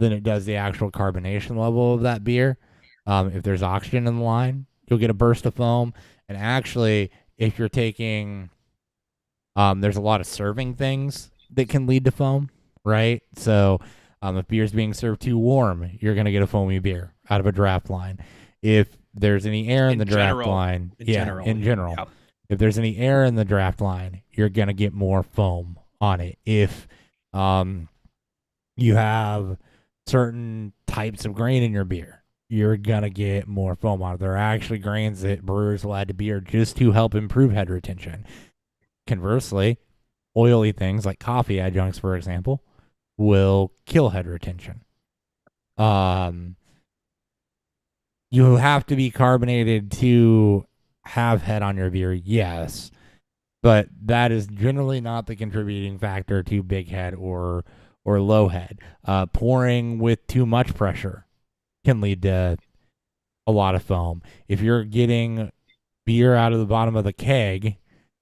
A: than it does the actual carbonation level of that beer. If there's oxygen in the line, you'll get a burst of foam. And actually, if you're taking, there's a lot of serving things that can lead to foam, right? So if beer's being served too warm, you're going to get a foamy beer out of a draft line. If there's any air in the draft line, in general. Yeah. If there's any air in the draft line, you're going to get more foam on it. If you have certain types of grain in your beer, you're going to get more foam on it. There are actually grains that brewers will add to beer just to help improve head retention. Conversely, oily things like coffee adjuncts, for example, will kill head retention. You have to be carbonated to have head on your beer, yes, but that is generally not the contributing factor to big head or low head. Pouring with too much pressure can lead to a lot of foam. If you're getting beer out of the bottom of the keg,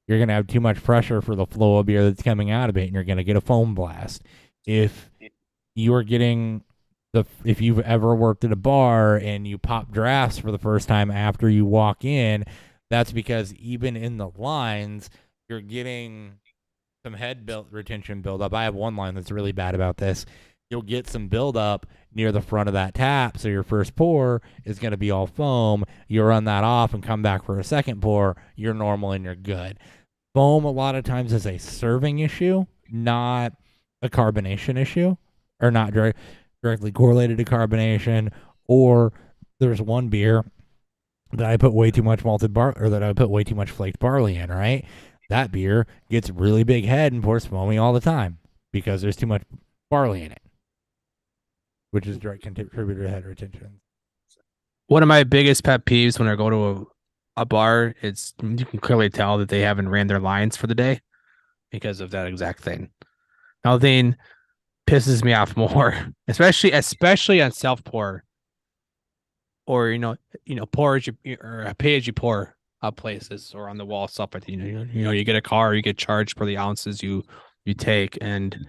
A: you're going to have too much pressure for the flow of beer that's coming out of it, and you're going to get a foam blast. If you're getting if you've ever worked at a bar and you pop drafts for the first time after you walk in, that's because even in the lines, you're getting some head retention buildup. I have one line that's really bad about this. You'll get some buildup near the front of that tap, so your first pour is going to be all foam. You run that off and come back for a second pour, you're normal and you're good. Foam a lot of times is a serving issue, not a carbonation issue, or not directly correlated to carbonation. Or there's one beer that I put way too much malted that I put way too much flaked barley in, right? That beer gets really big head and pours foamy all the time because there's too much barley in it, which is direct contributor to head retention.
C: One of my biggest pet peeves when I go to a bar, you can clearly tell that they haven't ran their lines for the day because of that exact thing. Nothing pisses me off more, especially on self pour, or pour as you or pay as you pour places, or on the wall stuff. But you get a car, you get charged for the ounces you take, and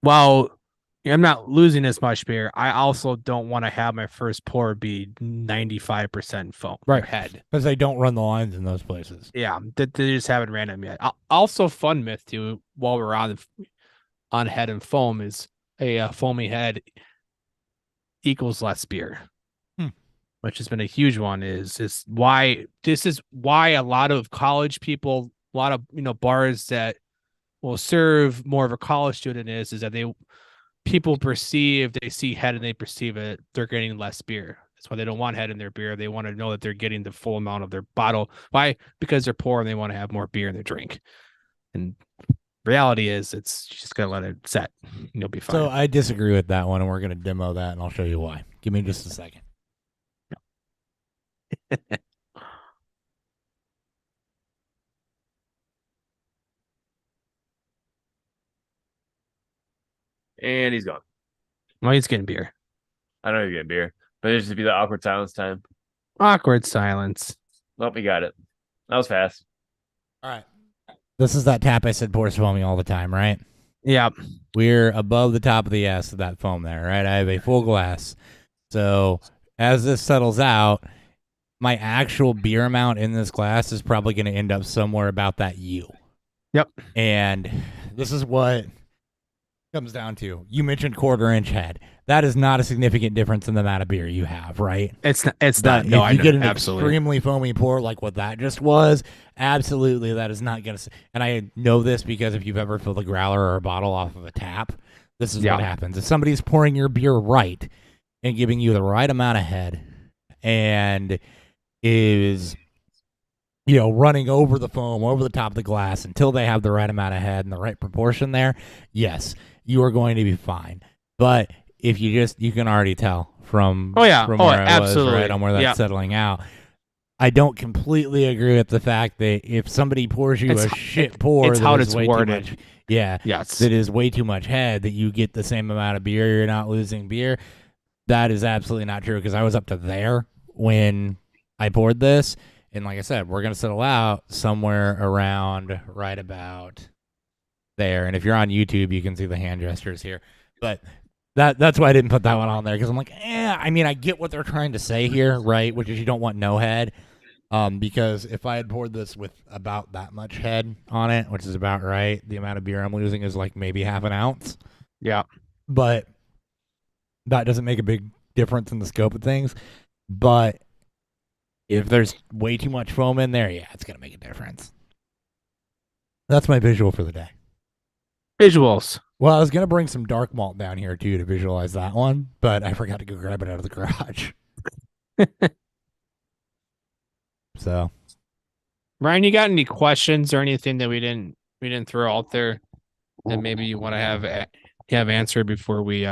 C: while I'm not losing as much beer, I also don't want to have my first pour be 95% foam.
A: Right.
C: Head.
A: Because they don't run the lines in those places.
C: Yeah, they just haven't ran them yet. Also, fun myth too, while we're on head and foam, is a foamy head equals less beer. Which has been a huge one. Is why a lot of college people, a lot of bars that will serve more of a college student is that people perceive, they see head and they perceive it, they're getting less beer. That's why they don't want head in their beer. They want to know that they're getting the full amount of their bottle. Why? Because they're poor and they want to have more beer in their drink. And reality is, it's just gonna let it set. You'll be fine.
A: So I disagree with that one, and we're gonna demo that, and I'll show you why. Give me just a second.
B: And he's gone.
C: Well, he's getting beer.
B: I don't know if he's getting beer, but it should be the awkward silence time.
C: Awkward silence.
B: Well, we got it. That was fast.
A: All right. This is that tap I said pours foamy all the time, right?
C: Yeah.
A: We're above the top of the S of that foam there, right? I have a full glass. So as this settles out, my actual beer amount in this glass is probably going to end up somewhere about that U.
C: Yep.
A: And this is what comes down to. You mentioned 1/4 inch head. That is not a significant difference in the amount of beer you have, right?
C: It's not. No,
A: if you get an
C: absolutely
A: extremely foamy pour like what that just was, absolutely that is not going to. And I know this because if you've ever filled a growler or a bottle off of a tap, this is what happens. If somebody's pouring your beer right and giving you the right amount of head and is running over the foam, over the top of the glass until they have the right amount of head and the right proportion there, yes, you are going to be fine. But if you can already tell from where I was, right, on where that's settling out. I don't completely agree with the fact that if somebody pours you a shit pour,
C: it's how
A: that is
C: it's
A: way
C: worded.
A: too much. Yeah,
C: Yes.
A: that is way too much head that you get the same amount of beer. You're not losing beer. That is absolutely not true because I was up to there when I poured this. And like I said, we're going to settle out somewhere around right about there. And if you're on YouTube, you can see the hand gestures here. But that's why I didn't put that one on there because I'm like, I mean, I get what they're trying to say here, right? Which is you don't want no head. Because if I had poured this with about that much head on it, which is about right, the amount of beer I'm losing is like maybe half an ounce.
C: Yeah.
A: But that doesn't make a big difference in the scope of things. But if there's way too much foam in there, yeah, it's going to make a difference. That's my visual for the day.
C: Visuals.
A: Well, I was going to bring some dark malt down here, too, to visualize that one, but I forgot to go grab it out of the garage. So,
C: Ryan, you got any questions or anything that we didn't throw out there that maybe you want to have answered before we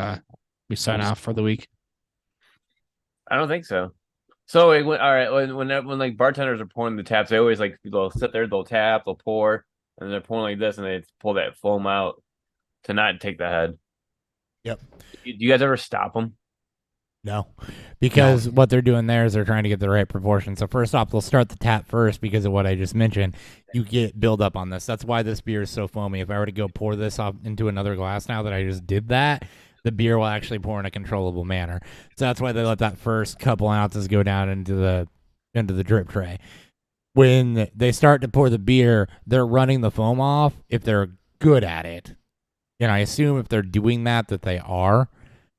C: sign off for the week?
B: I don't think so. So all right, when like bartenders are pouring the taps, they always like they'll sit there, they'll tap, they'll pour, and they're pouring like this, and they pull that foam out to not take the head.
A: Yep.
B: Do you guys ever stop them?
A: No, because what they're doing there is they're trying to get the right proportion. So first off, they'll start the tap first because of what I just mentioned. You get build up on this. That's why this beer is so foamy. If I were to go pour this off into another glass now that I just did that, the beer will actually pour in a controllable manner. So that's why they let that first couple ounces go down into the drip tray. When they start to pour the beer, they're running the foam off if they're good at it. And I assume if they're doing that they are,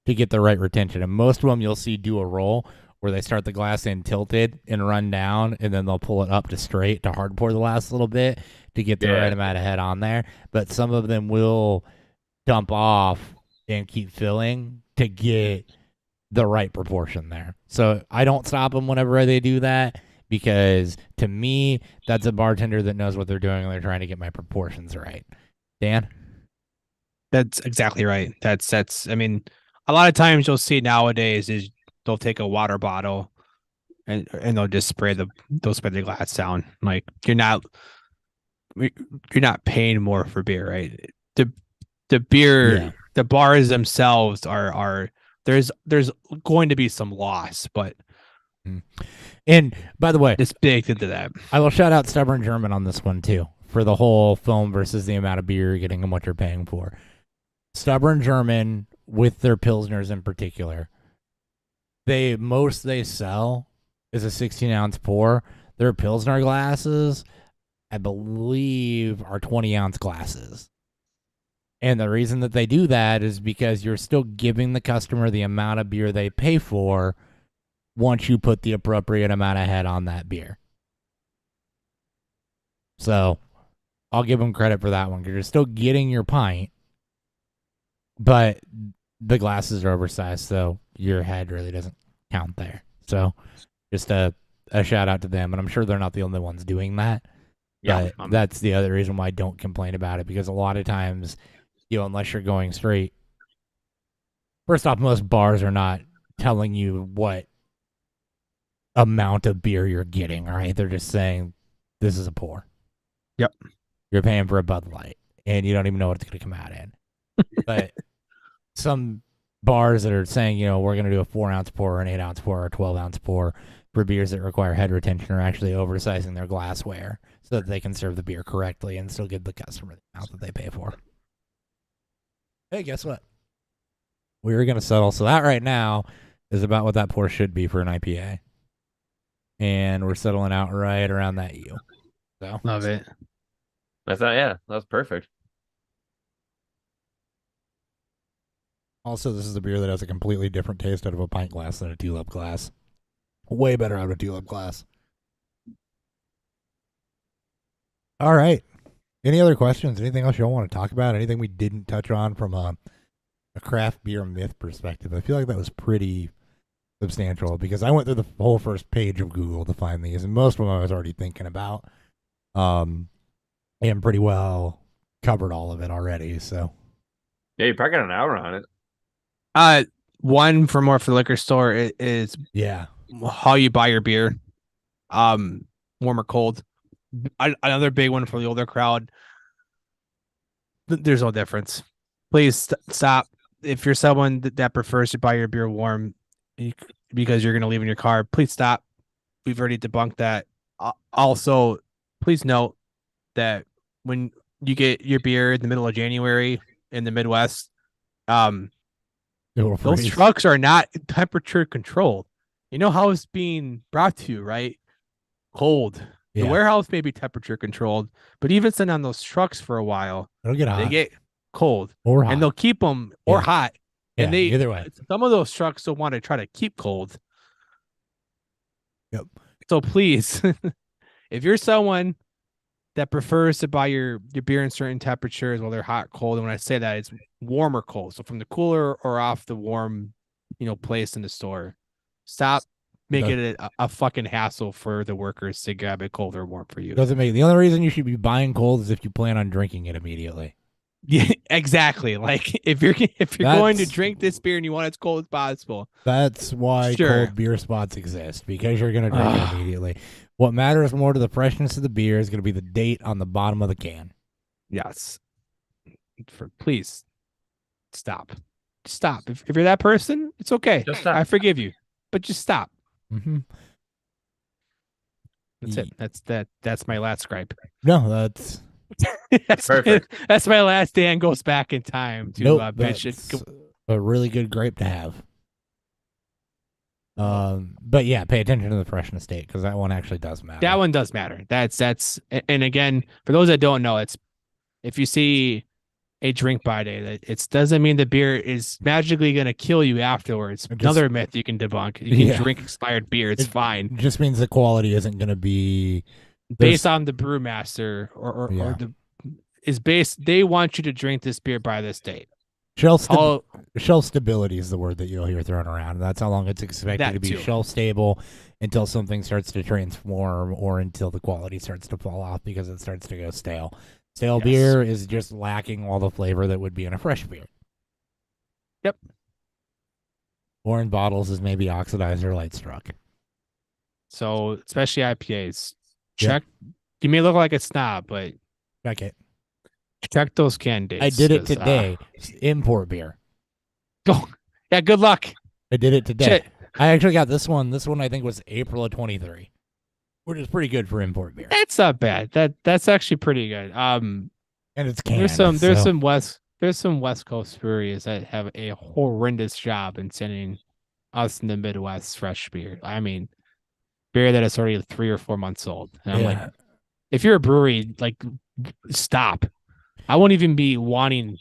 A: to get the right retention. And most of them you'll see do a roll where they start the glass in tilted and run down, and then they'll pull it up to straight to hard pour the last little bit to get the right amount of head on there. But some of them will dump off and keep filling to get the right proportion there. So I don't stop them whenever they do that because to me, that's a bartender that knows what they're doing and they're trying to get my proportions right. Dan?
C: That's exactly right. That's I mean, a lot of times you'll see nowadays is they'll take a water bottle and they'll just spray the glass down. Like you're not paying more for beer, right? The beer, the bars themselves are there's going to be some loss, but
A: and by the way,
C: it's baked into that.
A: I will shout out Stubborn German on this one too for the whole foam versus the amount of beer you're getting and what you're paying for. Stubborn German with their Pilsners in particular, they sell is a 16-ounce pour. Their Pilsner glasses, I believe, are 20-ounce glasses. And the reason that they do that is because you're still giving the customer the amount of beer they pay for once you put the appropriate amount of head on that beer. So I'll give them credit for that one because you're still getting your pint, but the glasses are oversized, so your head really doesn't count there. So just a shout out to them, and I'm sure they're not the only ones doing that. Yeah, that's the other reason why I don't complain about it, because a lot of times, unless you're going straight, first off, most bars are not telling you what amount of beer you're getting, all right? They're just saying, this is a pour.
C: Yep.
A: You're paying for a Bud Light, and you don't even know what it's going to come out in. But some bars that are saying, we're going to do a 4-ounce pour, an 8-ounce pour, or a 12-ounce pour for beers that require head retention are actually oversizing their glassware so that they can serve the beer correctly and still give the customer the amount that they pay for. Hey, guess what? We were going to settle. So that right now is about what that pour should be for an IPA. And we're settling out right around that U. So
C: love it.
B: That's perfect.
A: Also, this is a beer that has a completely different taste out of a pint glass than a tulip glass. Way better out of a tulip glass. All right. Any other questions? Anything else y'all want to talk about? Anything we didn't touch on from a craft beer myth perspective? I feel like that was pretty substantial because I went through the whole first page of Google to find these, and most of them I was already thinking about. And pretty well covered all of it already. So
B: yeah, you probably got an hour on it.
C: One for the liquor store is
A: yeah,
C: how you buy your beer. Warm or cold. Another big one for the older crowd. There's no difference. Please stop. If you're someone that prefers to buy your beer warm because you're going to leave in your car, please stop. We've already debunked that. Also, please note that when you get your beer in the middle of January in the Midwest, those trucks are not temperature controlled. You know how it's being brought to you, right? Cold.
A: Yeah.
C: The warehouse may be temperature controlled, but even sitting on those trucks for a while,
A: It'll get hot.
C: they get cold
A: or hot.
C: and they'll keep them or hot. And
A: yeah, either way.
C: Some of those trucks don't want to try to keep cold.
A: Yep.
C: So please, if you're someone that prefers to buy your beer in certain temperatures, whether hot, cold, and when I say that, it's warm or cold. So from the cooler or off the warm, place in the store. Stop making it a fucking hassle for the workers to grab it cold or warm for you.
A: Doesn't make the only reason you should be buying cold is if you plan on drinking it immediately.
C: Yeah, exactly. Like if you're going to drink this beer and you want it as cold as possible.
A: That's why cold beer spots exist, because you're going to drink it immediately. What matters more to the freshness of the beer is going to be the date on the bottom of the can.
C: Yes. Please stop. Stop. If you're that person, it's okay.
B: Just stop.
C: I forgive you, but just stop.
A: Mm-hmm.
C: That's it. That's my last gripe.
A: No, that's
B: perfect.
C: That's my last. Dan goes back in time to bitch.
A: That's a really good grape to have. But yeah, pay attention to the freshness date, because that one actually does matter.
C: That one does matter. That's and again, for those that don't know, it's if you see a drink by day, it doesn't mean the beer is magically going to kill you afterwards. Another myth you can debunk. You can drink expired beer. It's fine.
A: It just means the quality isn't going to be
C: based on the brewmaster or is based. They want you to drink this beer by this date.
A: Shelf stability is the word that you'll hear thrown around. That's how long it's expected to be shelf stable, until something starts to transform or until the quality starts to fall off because it starts to go stale. Stale beer is just lacking all the flavor that would be in a fresh beer.
C: Yep.
A: Or in bottles is maybe oxidized or light struck.
C: So, especially IPAs. Check. You may look like a snob, but
A: check it.
C: Check those can dates.
A: I did it today. Import beer.
C: Oh, yeah, good luck.
A: I did it today. I actually got this one. This one I think was April of 23. Which is pretty good for import beer.
C: That's not bad. That's actually pretty good. And
A: it's canned.
C: There's some West Coast breweries that have a horrendous job in sending us in the Midwest fresh beer. I mean, beer that is already 3 or 4 months old. And I'm like, if you're a brewery, like, stop. I won't even be wanting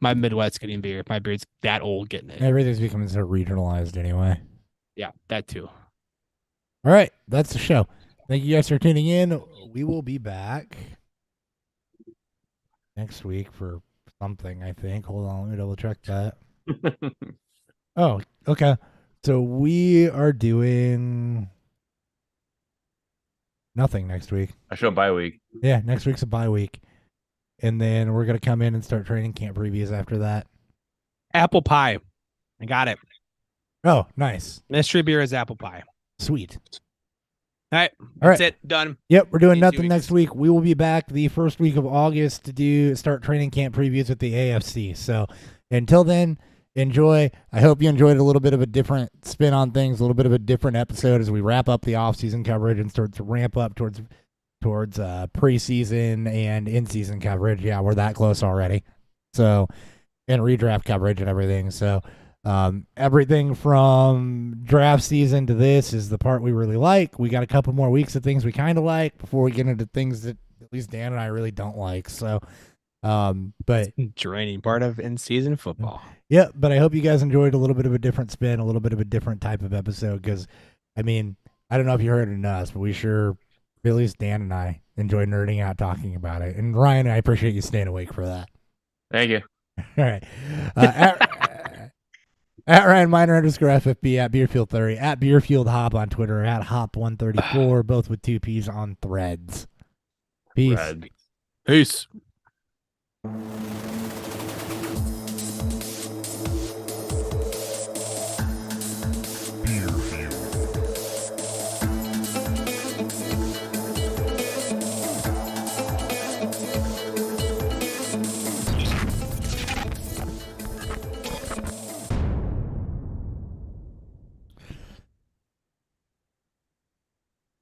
C: my Midwest getting beer if my beer's that old getting it.
A: Everything's becoming so regionalized anyway.
C: Yeah, that too.
A: All right, that's the show. Thank you guys for tuning in. We will be back next week for something, I think. Hold on, let me double check that. Oh, okay. So we are doing nothing next week.
B: I show bye week.
A: Yeah, next week's a bye week. And then we're going to come in and start training camp previews after that.
C: Apple pie. I got it.
A: Oh, nice.
C: Mystery beer is apple pie.
A: Sweet.
C: All right. That's it. Done.
A: Yep, we're doing nothing next week. We will be back the first week of August to start training camp previews with the AFC. So until then, enjoy. I hope you enjoyed a little bit of a different spin on things, a little bit of a different episode as we wrap up the off-season coverage and start to ramp up towards preseason and in-season coverage. Yeah, we're that close already. So, and redraft coverage and everything. So, everything from draft season to this is the part we really like. We got a couple more weeks of things we kind of like before we get into things that at least Dan and I really don't like. So, but
C: draining part of in-season football.
A: Yeah, but I hope you guys enjoyed a little bit of a different spin, a little bit of a different type of episode. Because, I mean, I don't know if you heard it in us, but we sure, at least Dan and I, enjoy nerding out talking about it. And Ryan, I appreciate you staying awake for that.
B: Thank you.
A: All right. At Ryan Miner _FFB, at Beerfield30, at Beerfield Hop on Twitter, at Hop134, both with 2 P's on Threads. Peace.
C: Peace.